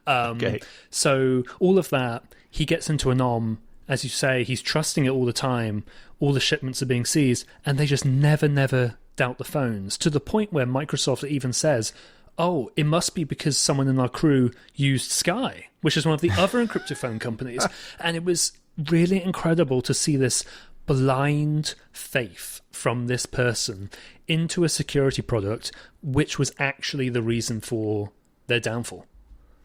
Okay. So all of that, he gets into Anom. As you say, he's trusting it all the time. All the shipments are being seized, and they just never doubt the phones, to the point where Microsoft even says, oh, it must be because someone in our crew used Sky, which is one of the other encrypted phone companies. And it was really incredible to see this blind faith from this person into a security product, which was actually the reason for their downfall.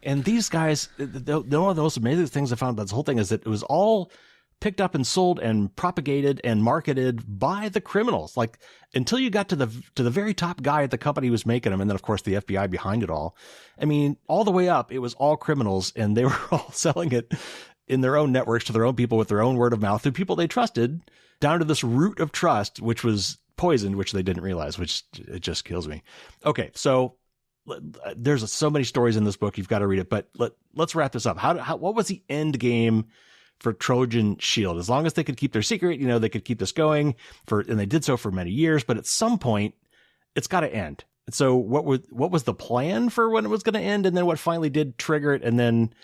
And these guys, one of the most amazing things I found about this whole thing is that it was all picked up and sold and propagated and marketed by the criminals. Like until you got to the very top guy at the company who was making them, and then of course the FBI behind it all. I mean, all the way up, it was all criminals, and they were all selling it in their own networks to their own people with their own word of mouth, to people they trusted, down to this root of trust, which was poisoned, which they didn't realize, which it just kills me. Okay, so there's so many stories in this book. You've got to read it, but let's wrap this up. What was the end game for Trojan Shield? As long as they could keep their secret, they could keep this going and they did so for many years, but at some point it's got to end. So what was the plan for when it was going to end? And then what finally did trigger it? And then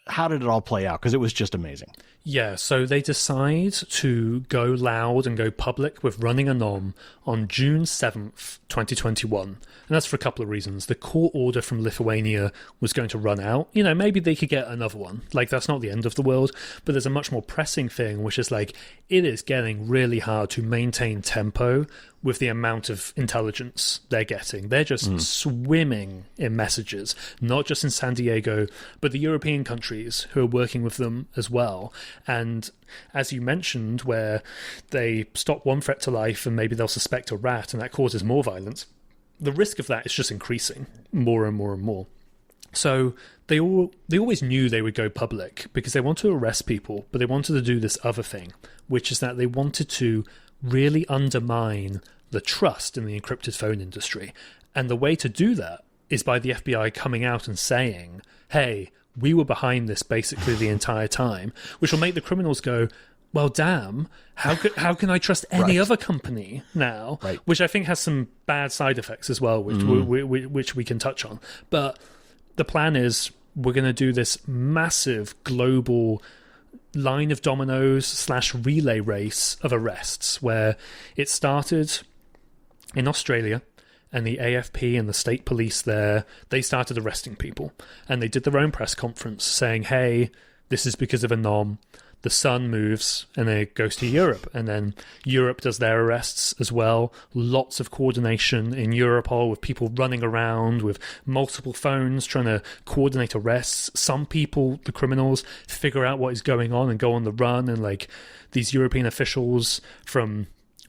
how did it all play out? Because it was just amazing. Yeah, so they decide to go loud and go public with running Anom on June 7th, 2021. And that's for a couple of reasons. The court order from Lithuania was going to run out. Maybe they could get another one. That's not the end of the world. But there's a much more pressing thing, which is it is getting really hard to maintain tempo with the amount of intelligence they're getting. They're just swimming in messages, not just in San Diego, but the European countries who are working with them as well. And as you mentioned, where they stop one threat to life and maybe they'll suspect a rat and that causes more violence, the risk of that is just increasing more and more and more. So they always knew they would go public because they wanted to arrest people, but they wanted to do this other thing, which is that they wanted to really undermine the trust in the encrypted phone industry. And the way to do that is by the FBI coming out and saying, hey, we were behind this basically the entire time, which will make the criminals go, well, damn, how can I trust any other company now? Right. Which I think has some bad side effects as well, which we can touch on. But the plan is we're going to do this massive global line of dominoes / relay race of arrests, where it started in Australia, and the AFP and the state police there, they started arresting people. And they did their own press conference saying, hey, this is because of Anom. the Sun moves and then it goes to Europe, and then Europe does their arrests as well. Lots of coordination in Europol with people running around with multiple phones trying to coordinate arrests. Some people, the criminals, figure out what is going on and go on the run, and like these European officials from...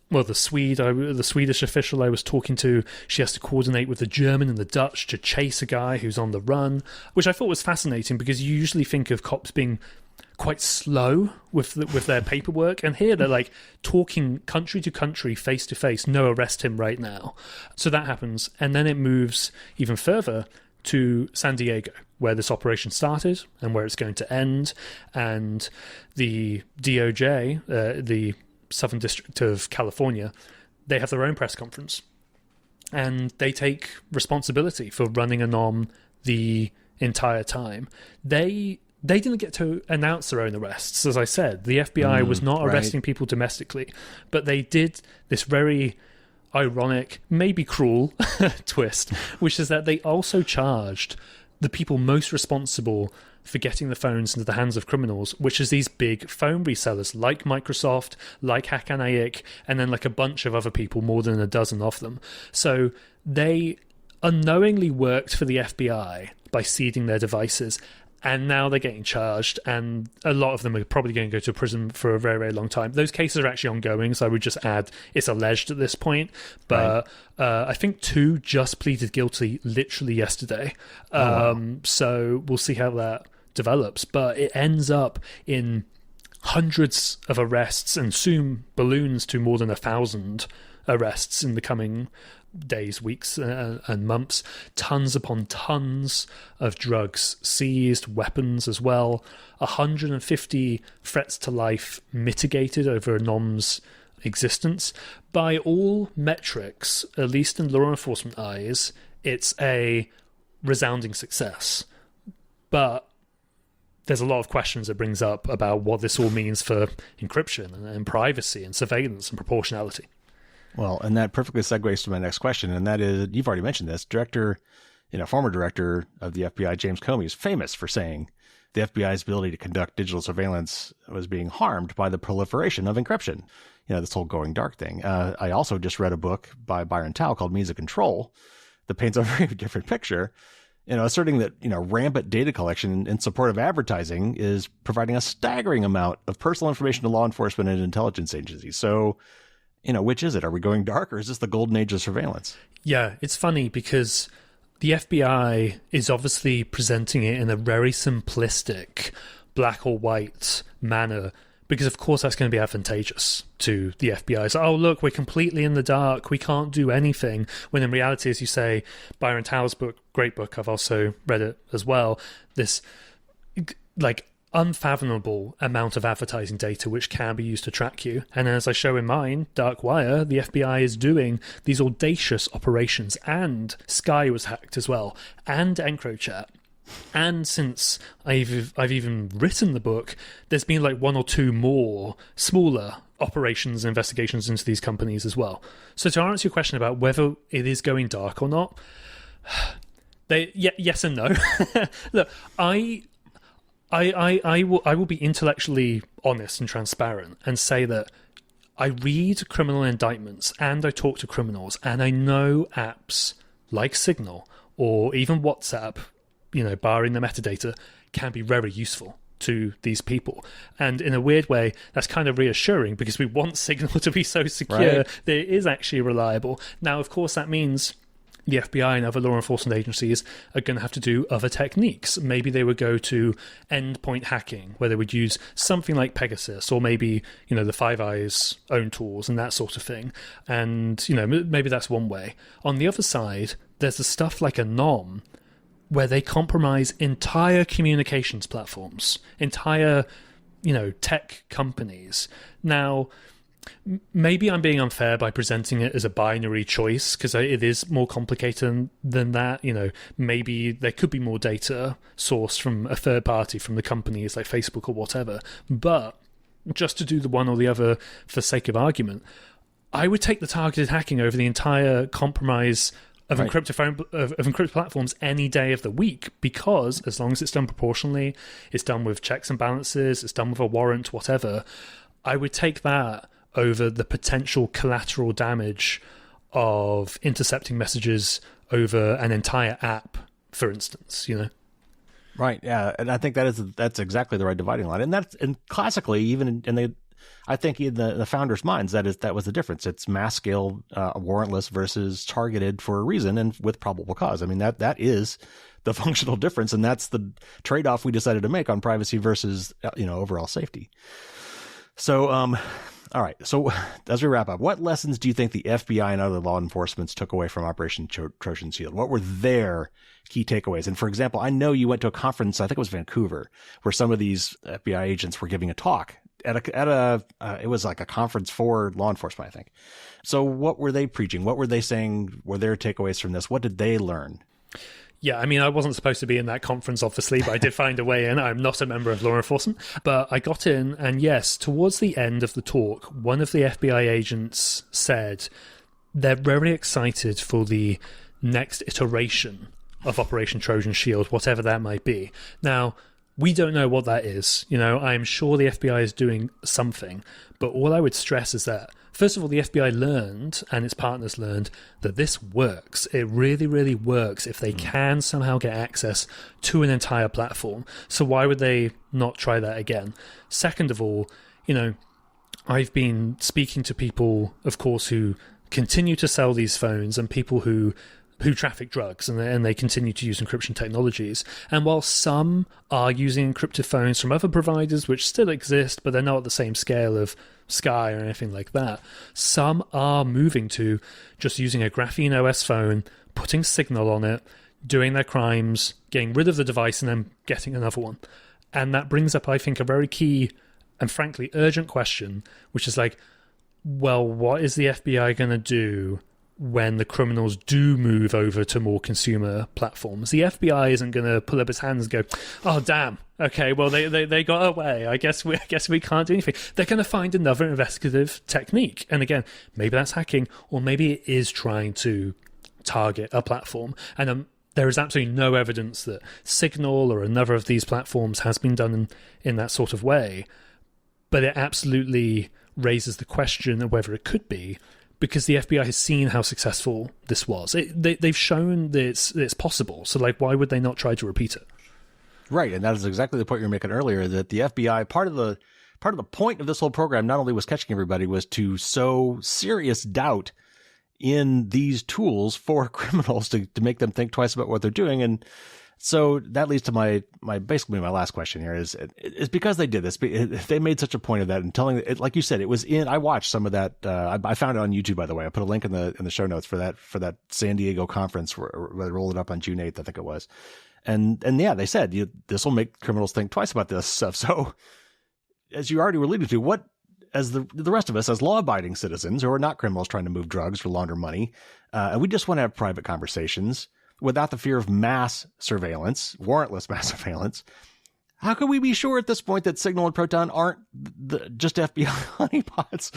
Well, the Swedish official I was talking to, she has to coordinate with the German and the Dutch to chase a guy who's on the run, which I thought was fascinating because you usually think of cops being quite slow with their paperwork, and here they're like talking country to country, face to face. No, arrest him right now. So that happens, and then it moves even further to San Diego, where this operation started and where it's going to end, and the DOJ, the Southern District of California, they have their own press conference, and they take responsibility for running Anom the entire time. They didn't get to announce their own arrests. As I said, the FBI was not arresting people domestically, but they did this very ironic, maybe cruel twist, which is that they also charged the people most responsible for getting the phones into the hands of criminals, which is these big phone resellers like Microsoft, like Hackanaik, and then like a bunch of other people, more than a dozen of them. So they unknowingly worked for the FBI by seeding their devices, and now they're getting charged, and a lot of them are probably going to go to prison for a very, very long time. Those cases are actually ongoing, so I would just add it's alleged at this point. But I think 2 just pleaded guilty literally yesterday. So we'll see how that develops. But it ends up in hundreds of arrests and soon balloons to more than 1,000 arrests in the coming days, weeks, and months. Tons upon tons of drugs seized, weapons as well. 150 threats to life mitigated over Anom's existence. By all metrics, at least in law enforcement eyes, it's a resounding success. But there's a lot of questions it brings up about what this all means for encryption and privacy and surveillance and proportionality. Well, and that perfectly segues to my next question, and that is, you've already mentioned this, former director of the FBI, James Comey, is famous for saying the FBI's ability to conduct digital surveillance was being harmed by the proliferation of encryption. This whole going dark thing. I also just read a book by Byron Tao called Means of Control that paints a very different picture, asserting that, rampant data collection in support of advertising is providing a staggering amount of personal information to law enforcement and intelligence agencies. So, which is it? Are we going dark, or is this the golden age of surveillance? Yeah, it's funny because the FBI is obviously presenting it in a very simplistic black or white manner, because of course that's going to be advantageous to the FBI. So, look, we're completely in the dark, we can't do anything, when in reality, as you say, Byron Tao's book, great book, I've also read it as well, this unfathomable amount of advertising data which can be used to track you. And as I show in mine, Dark Wire, the FBI is doing these audacious operations, and Sky was hacked as well, and EncroChat. And since I've even written the book, there's been like 1 or 2 more smaller operations and investigations into these companies as well. So to answer your question about whether it is going dark or not, yes and no. Look, I will be intellectually honest and transparent and say that I read criminal indictments and I talk to criminals, and I know apps like Signal or even WhatsApp, barring the metadata, can be very useful to these people. And in a weird way, that's kind of reassuring because we want Signal to be so secure that it is actually reliable. Now, of course, that means the FBI and other law enforcement agencies are going to have to do other techniques. Maybe they would go to endpoint hacking, where they would use something like Pegasus, or maybe, the Five Eyes own tools and that sort of thing. And, maybe that's one way. On the other side, there's the stuff like Anom, where they compromise entire communications platforms, entire, tech companies. Now, maybe I'm being unfair by presenting it as a binary choice, because it is more complicated than that. Maybe there could be more data sourced from a third party, from the companies like Facebook or whatever. But just to do the one or the other for sake of argument, I would take the targeted hacking over the entire compromise of Right. encrypted platforms any day of the week, because as long as it's done proportionally, it's done with checks and balances, it's done with a warrant, whatever, I would take that over the potential collateral damage of intercepting messages over an entire app, for instance, Right. Yeah, and I think that's exactly the right dividing line, and classically, even I think in the founders' minds, that was the difference. It's mass scale, warrantless versus targeted for a reason and with probable cause. I mean, that is the functional difference, and that's the trade off we decided to make on privacy versus overall safety. So, all right. So as we wrap up, what lessons do you think the FBI and other law enforcement took away from Operation Trojan Shield? What were their key takeaways? And for example, I know you went to a conference, I think it was Vancouver, where some of these FBI agents were giving a talk it was like a conference for law enforcement, I think. So what were they preaching? What were they saying were their takeaways from this? What did they learn? Yeah, I mean, I wasn't supposed to be in that conference, obviously, but I did find a way in. I'm not a member of law enforcement, but I got in, and yes, towards the end of the talk, one of the FBI agents said they're very excited for the next iteration of Operation Trojan Shield, whatever that might be. Now, we don't know what that is. I'm sure the FBI is doing something, but all I would stress is that, first of all, the FBI learned, and its partners learned, that this works. It really, really works if they can somehow get access to an entire platform. So why would they not try that again? Second of all, I've been speaking to people, of course, who continue to sell these phones, and people who traffic drugs, and they continue to use encryption technologies. And while some are using encrypted phones from other providers, which still exist, but they're not at the same scale of Sky or anything like that, some are moving to just using a Graphene OS phone, putting Signal on it, doing their crimes, getting rid of the device, and then getting another one. And that brings up, I think, a very key and frankly urgent question, which is like, well, what is the FBI going to do when the criminals do move over to more consumer platforms? The FBI isn't going to pull up its hands and go, oh, damn, okay, well, they got away. I guess we can't do anything. They're going to find another investigative technique. And again, maybe that's hacking, or maybe it is trying to target a platform. And there is absolutely no evidence that Signal or another of these platforms has been done in that sort of way. But it absolutely raises the question of whether it could be, because the FBI has seen how successful this was. They've shown that it's possible. So, why would they not try to repeat it? Right, and that is exactly the point you were making earlier, that the FBI, part of the point of this whole program, not only was catching everybody, was to sow serious doubt in these tools for criminals to make them think twice about what they're doing. And so that leads to my basically my last question here is because they did this, they made such a point of that and telling it, like you said, it was I watched some of that. I found it on YouTube, by the way. I put a link in the show notes for that San Diego conference where they rolled it up on June 8th, I think it was. And yeah, they said this will make criminals think twice about this stuff. So as you already were alluding to, what, as the rest of us, as law-abiding citizens who are not criminals trying to move drugs or launder money, and we just want to have private conversations without the fear of mass surveillance, warrantless mass surveillance, how can we be sure at this point that Signal and Proton aren't just FBI honeypots?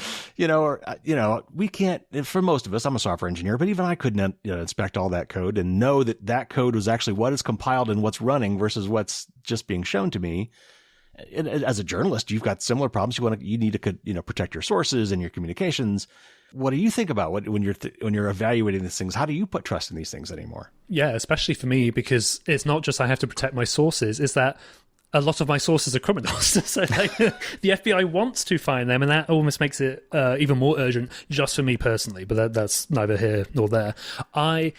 We can't, for most of us, I'm a software engineer, but even I couldn't inspect all that code and know that code was actually what is compiled and what's running versus what's just being shown to me. And as a journalist, you've got similar problems. You need to protect your sources and your communications. What do you think about when you're evaluating these things? How do you put trust in these things anymore? Yeah, especially for me, because it's not just I have to protect my sources, it's that a lot of my sources are criminals. So the FBI wants to find them, and that almost makes it even more urgent just for me personally, but that's neither here nor there.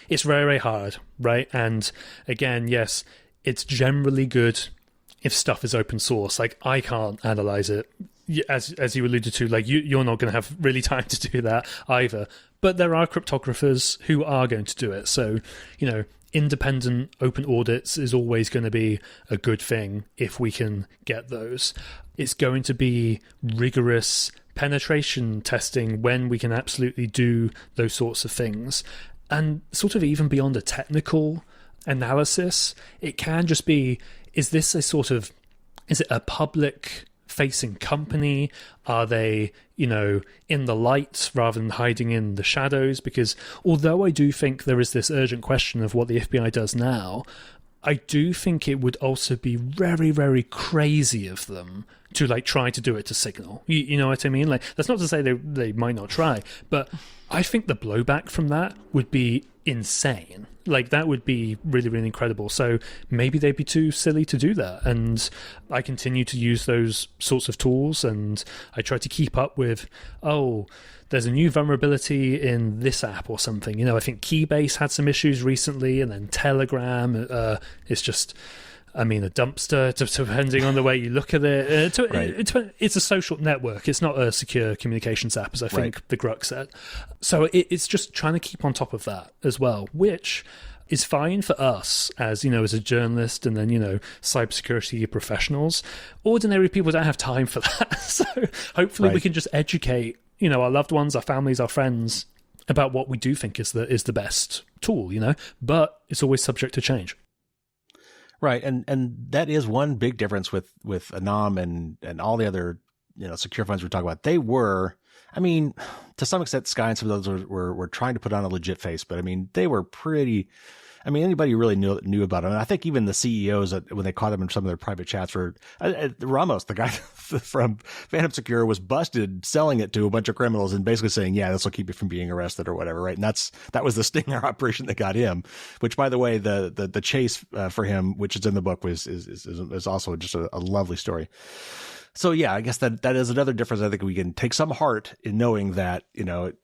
It's very, very hard, right? And again, yes, it's generally good if stuff is open source. I can't analyze it. As you alluded to, you're not going to have really time to do that either. But there are cryptographers who are going to do it. So, independent open audits is always going to be a good thing if we can get those. It's going to be rigorous penetration testing when we can absolutely do those sorts of things. And sort of even beyond a technical analysis, it can just be, is it a public front-facing company? Are they, in the light rather than hiding in the shadows? Because although I do think there is this urgent question of what the FBI does now, I do think it would also be very, very crazy of them to try to do it to Signal. You know what I mean? That's not to say they might not try, but I think the blowback from that would be insane. That would be really, really incredible. So maybe they'd be too silly to do that. And I continue to use those sorts of tools, and I try to keep up with, there's a new vulnerability in this app or something. I think Keybase had some issues recently, and then Telegram is just, a dumpster, depending on the way you look at it. It's a social network. It's not a secure communications app, as I think the Grux said. So it's just trying to keep on top of that as well, which is fine for us as, as a journalist and then, cybersecurity professionals. Ordinary people don't have time for that. So hopefully we can just educate, our loved ones, our families, our friends about what we do think is the best tool, but it's always subject to change. Right. And that is one big difference with Anom and all the other, secure funds we talk about. They were, to some extent, Sky and some of those were trying to put on a legit face, but they were pretty, anybody who really knew about them. And I think even the CEOs, when they caught them in some of their private chats, were Ramos, the guy from Phantom Secure, was busted selling it to a bunch of criminals and basically saying, yeah, this will keep you from being arrested or whatever. Right. And that was the stinger operation that got him, which, by the way, the chase for him, which is in the book, is also just a lovely story. So yeah, I guess that is another difference. I think we can take some heart in knowing that,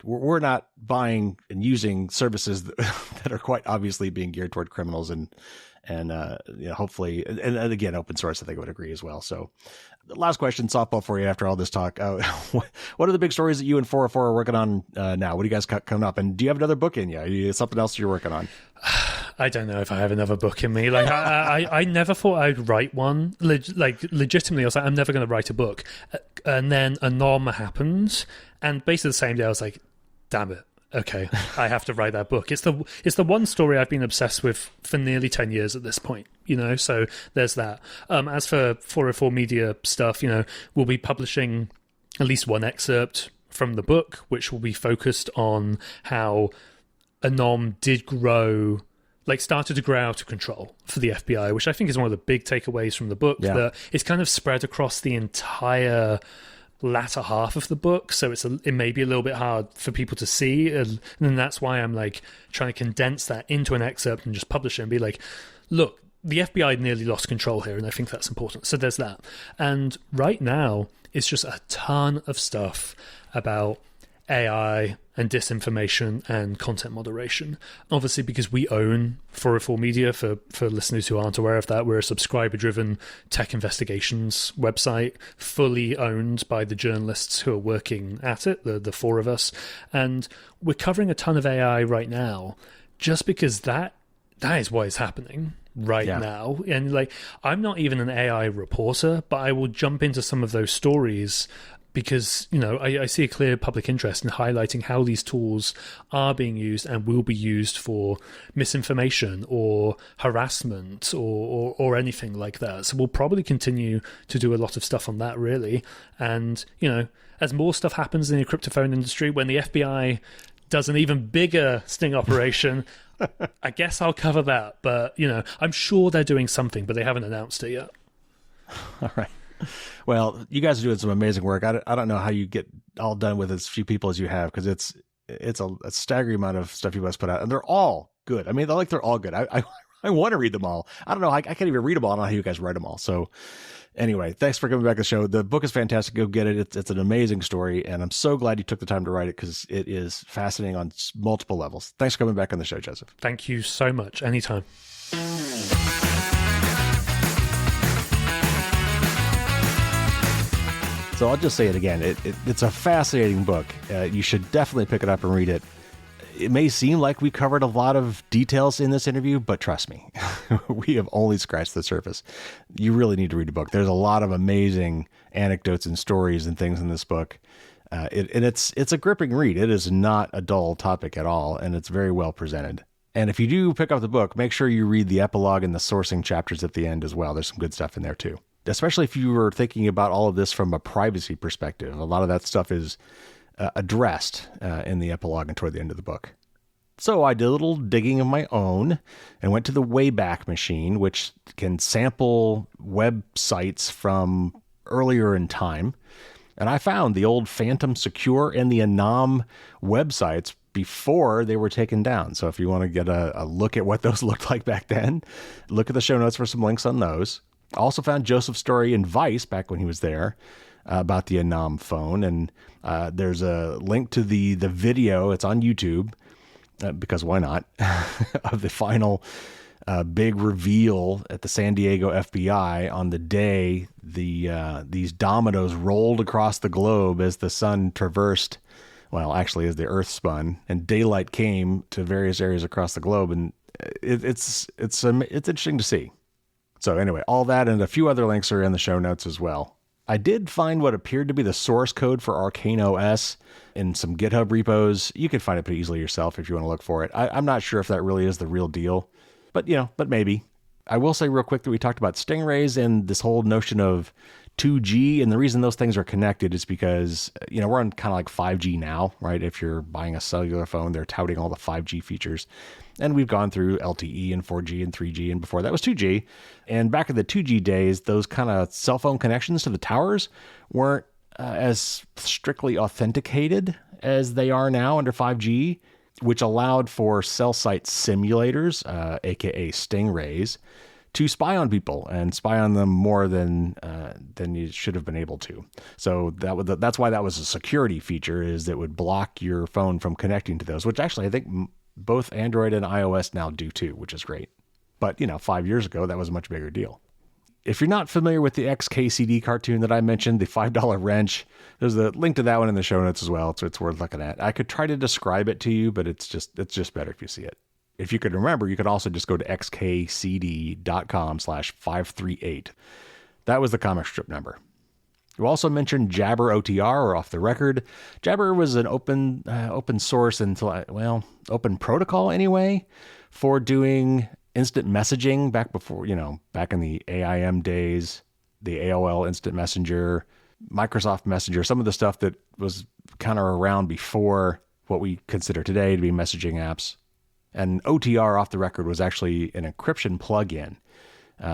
we're not buying and using services that are quite obviously being geared toward criminals and hopefully, and again, open source, I think I would agree as well. So the last question, softball for you after all this talk. What are the big stories that you and 404 are working on now? What do you guys got coming up? And do you have another book in you? Something else you're working on? I don't know if I have another book in me. I never thought I'd write one. Legitimately, I was like, I'm never going to write a book. And then Anom happened, and basically the same day, I was like, damn it. Okay, I have to write that book. It's the one story I've been obsessed with for nearly 10 years at this point, so there's that. As for 404 Media stuff, we'll be publishing at least one excerpt from the book, which will be focused on how Anom did grow, started to grow out of control for the FBI, which I think is one of the big takeaways from the book, that it's kind of spread across the entire latter half of the book, so it may be a little bit hard for people to see, and that's why I'm trying to condense that into an excerpt and just publish it and be like, look, the FBI nearly lost control here, and I think that's important. So there's that. And right now it's just a ton of stuff about AI and disinformation and content moderation. Obviously, because we own 404 Media, for listeners who aren't aware of that, we're a subscriber-driven tech investigations website, fully owned by the journalists who are working at it, the four of us. And we're covering a ton of AI right now, just because that is what is happening right now. And I'm not even an AI reporter, but I will jump into some of those stories because, I see a clear public interest in highlighting how these tools are being used and will be used for misinformation or harassment or anything like that. So we'll probably continue to do a lot of stuff on that, really. And, as more stuff happens in the encrypted phone industry, when the FBI does an even bigger sting operation, I guess I'll cover that. But, I'm sure they're doing something, but they haven't announced it yet. All right. Well, you guys are doing some amazing work. I don't know how you get all done with as few people as you have, because it's a staggering amount of stuff you guys put out, and they're all good. They're all good. I want to read them all. I don't know. I can't even read them all. I don't know how you guys write them all. So anyway, thanks for coming back to the show. The book is fantastic. Go get it. It's an amazing story, and I'm so glad you took the time to write it, because it is fascinating on multiple levels. Thanks for coming back on the show, Joseph. Thank you so much. Anytime. So I'll just say it again. It's a fascinating book. You should definitely pick it up and read it. It may seem like we covered a lot of details in this interview, but trust me, we have only scratched the surface. You really need to read the book. There's a lot of amazing anecdotes and stories and things in this book. It's a gripping read. It is not a dull topic at all, and it's very well presented. And if you do pick up the book, make sure you read the epilogue and the sourcing chapters at the end as well. There's some good stuff in there too. especially if you were thinking about all of this from a privacy perspective. A lot of that stuff is addressed in the epilogue and toward the end of the book. So I did a little digging of my own and went to the Wayback Machine, which can sample websites from earlier in time. And I found the old Phantom Secure and the Anom websites before they were taken down. So if you want to get a look at what those looked like back then, look at the show notes for some links on those. I also found Joseph's story in Vice back when he was there about the Anom phone. And there's a link to the video. It's on YouTube. Because why not, of the final big reveal at the San Diego FBI on the day these dominoes rolled across the globe as the sun traversed, well, actually as the earth spun and daylight came to various areas across the globe. And it's interesting to see. So anyway, all that and a few other links are in the show notes as well. I did find what appeared to be the source code for Arcane OS in some GitHub repos. You can find it pretty easily yourself if you want to look for it. I'm not sure if that really is the real deal, but maybe. I will say real quick that we talked about stingrays and this whole notion of 2G, and the reason those things are connected is because, we're on kind of like 5G now, right? If you're buying a cellular phone, they're touting all the 5G features. And we've gone through LTE and 4G and 3G, and before that was 2G. And back in the 2G days, those kind of cell phone connections to the towers weren't as strictly authenticated as they are now under 5G, which allowed for cell site simulators, aka stingrays, to spy on people and spy on them more than you should have been able to. So that's why that was a security feature, is it would block your phone from connecting to those, which actually I think both Android and iOS now do too, which is great. But 5 years ago, that was a much bigger deal. If you're not familiar with the XKCD cartoon that I mentioned, the $5 wrench, there's a link to that one in the show notes as well. So it's worth looking at. I could try to describe it to you, but it's just better if you see it. If you could remember, you could also just go to xkcd.com/538. That was the comic strip number. You also mentioned Jabber OTR, or Off the Record. Jabber was an open source open protocol anyway, for doing instant messaging back in the AIM days, the AOL Instant Messenger, Microsoft Messenger, some of the stuff that was kind of around before what we consider today to be messaging apps. And OTR, Off the Record, was actually an encryption plugin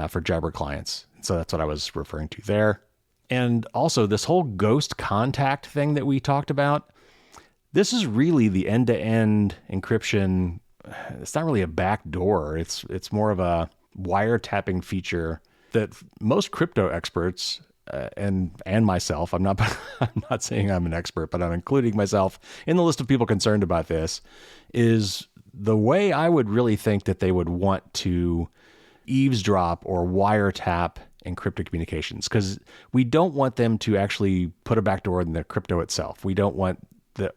for Jabber clients. So that's what I was referring to there. And also this whole ghost contact thing that we talked about, this is really the end-to-end encryption. It's not really a backdoor. It's more of a wiretapping feature that most crypto experts and myself, I'm not saying I'm an expert, but I'm including myself in the list of people concerned about this, is the way I would really think that they would want to eavesdrop or wiretap encrypted communications, because we don't want them to actually put a backdoor in the crypto itself. We don't want to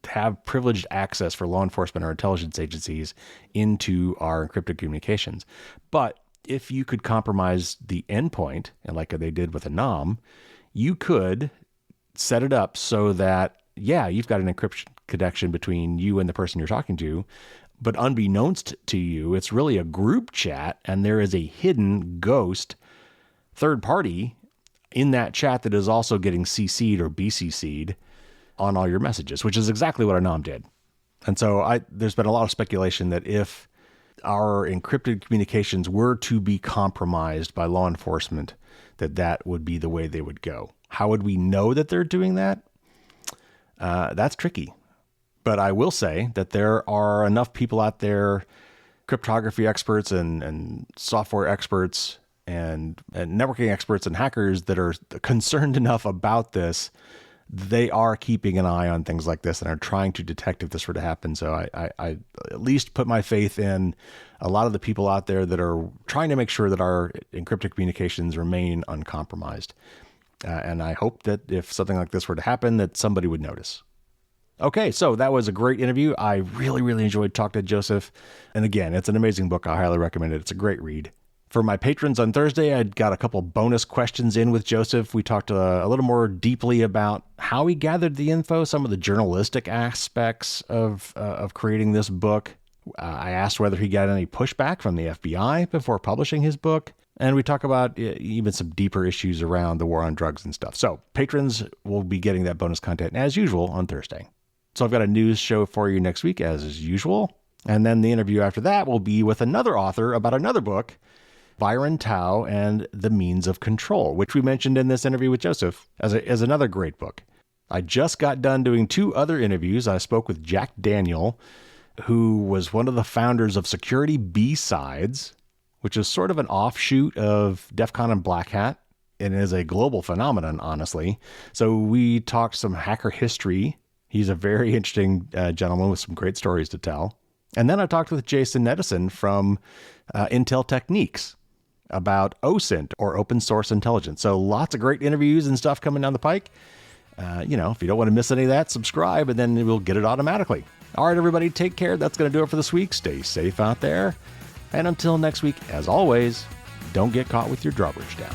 have privileged access for law enforcement or intelligence agencies into our encrypted communications. But if you could compromise the endpoint, and like they did with Anom, you could set it up so that, you've got an encryption connection between you and the person you're talking to, but unbeknownst to you, it's really a group chat, and there is a hidden ghost third party in that chat that is also getting CC'd or BCC'd on all your messages, which is exactly what Anom did. And so there's been a lot of speculation that if our encrypted communications were to be compromised by law enforcement, that would be the way they would go. How would we know that they're doing that? That's tricky. But I will say that there are enough people out there, cryptography experts and software experts and networking experts and hackers, that are concerned enough about this. They are keeping an eye on things like this and are trying to detect if this were to happen. So I at least put my faith in a lot of the people out there that are trying to make sure that our encrypted communications remain uncompromised. And I hope that if something like this were to happen, that somebody would notice. Okay, so that was a great interview. I really, really enjoyed talking to Joseph. And again, it's an amazing book. I highly recommend it. It's a great read. For my patrons on Thursday, I got a couple bonus questions in with Joseph. We talked a little more deeply about how he gathered the info, some of the journalistic aspects of creating this book. I asked whether he got any pushback from the FBI before publishing his book. And we talk about even some deeper issues around the war on drugs and stuff. So patrons will be getting that bonus content as usual on Thursday. So I've got a news show for you next week as usual. And then the interview after that will be with another author about another book, Byron Tao and the Means of Control, which we mentioned in this interview with Joseph as another great book. I just got done doing 2 other interviews. I spoke with Jack Daniel, who was one of the founders of Security B-Sides, which is sort of an offshoot of DEF CON and Black Hat, and is a global phenomenon, honestly. So we talked some hacker history. He's a very interesting gentleman with some great stories to tell. And then I talked with Jason Edison from Intel Techniques about OSINT, or Open Source Intelligence. So lots of great interviews and stuff coming down the pike. If you don't want to miss any of that, subscribe, and then we'll get it automatically. All right, everybody, take care. That's going to do it for this week. Stay safe out there. And until next week, as always, don't get caught with your drawbridge down.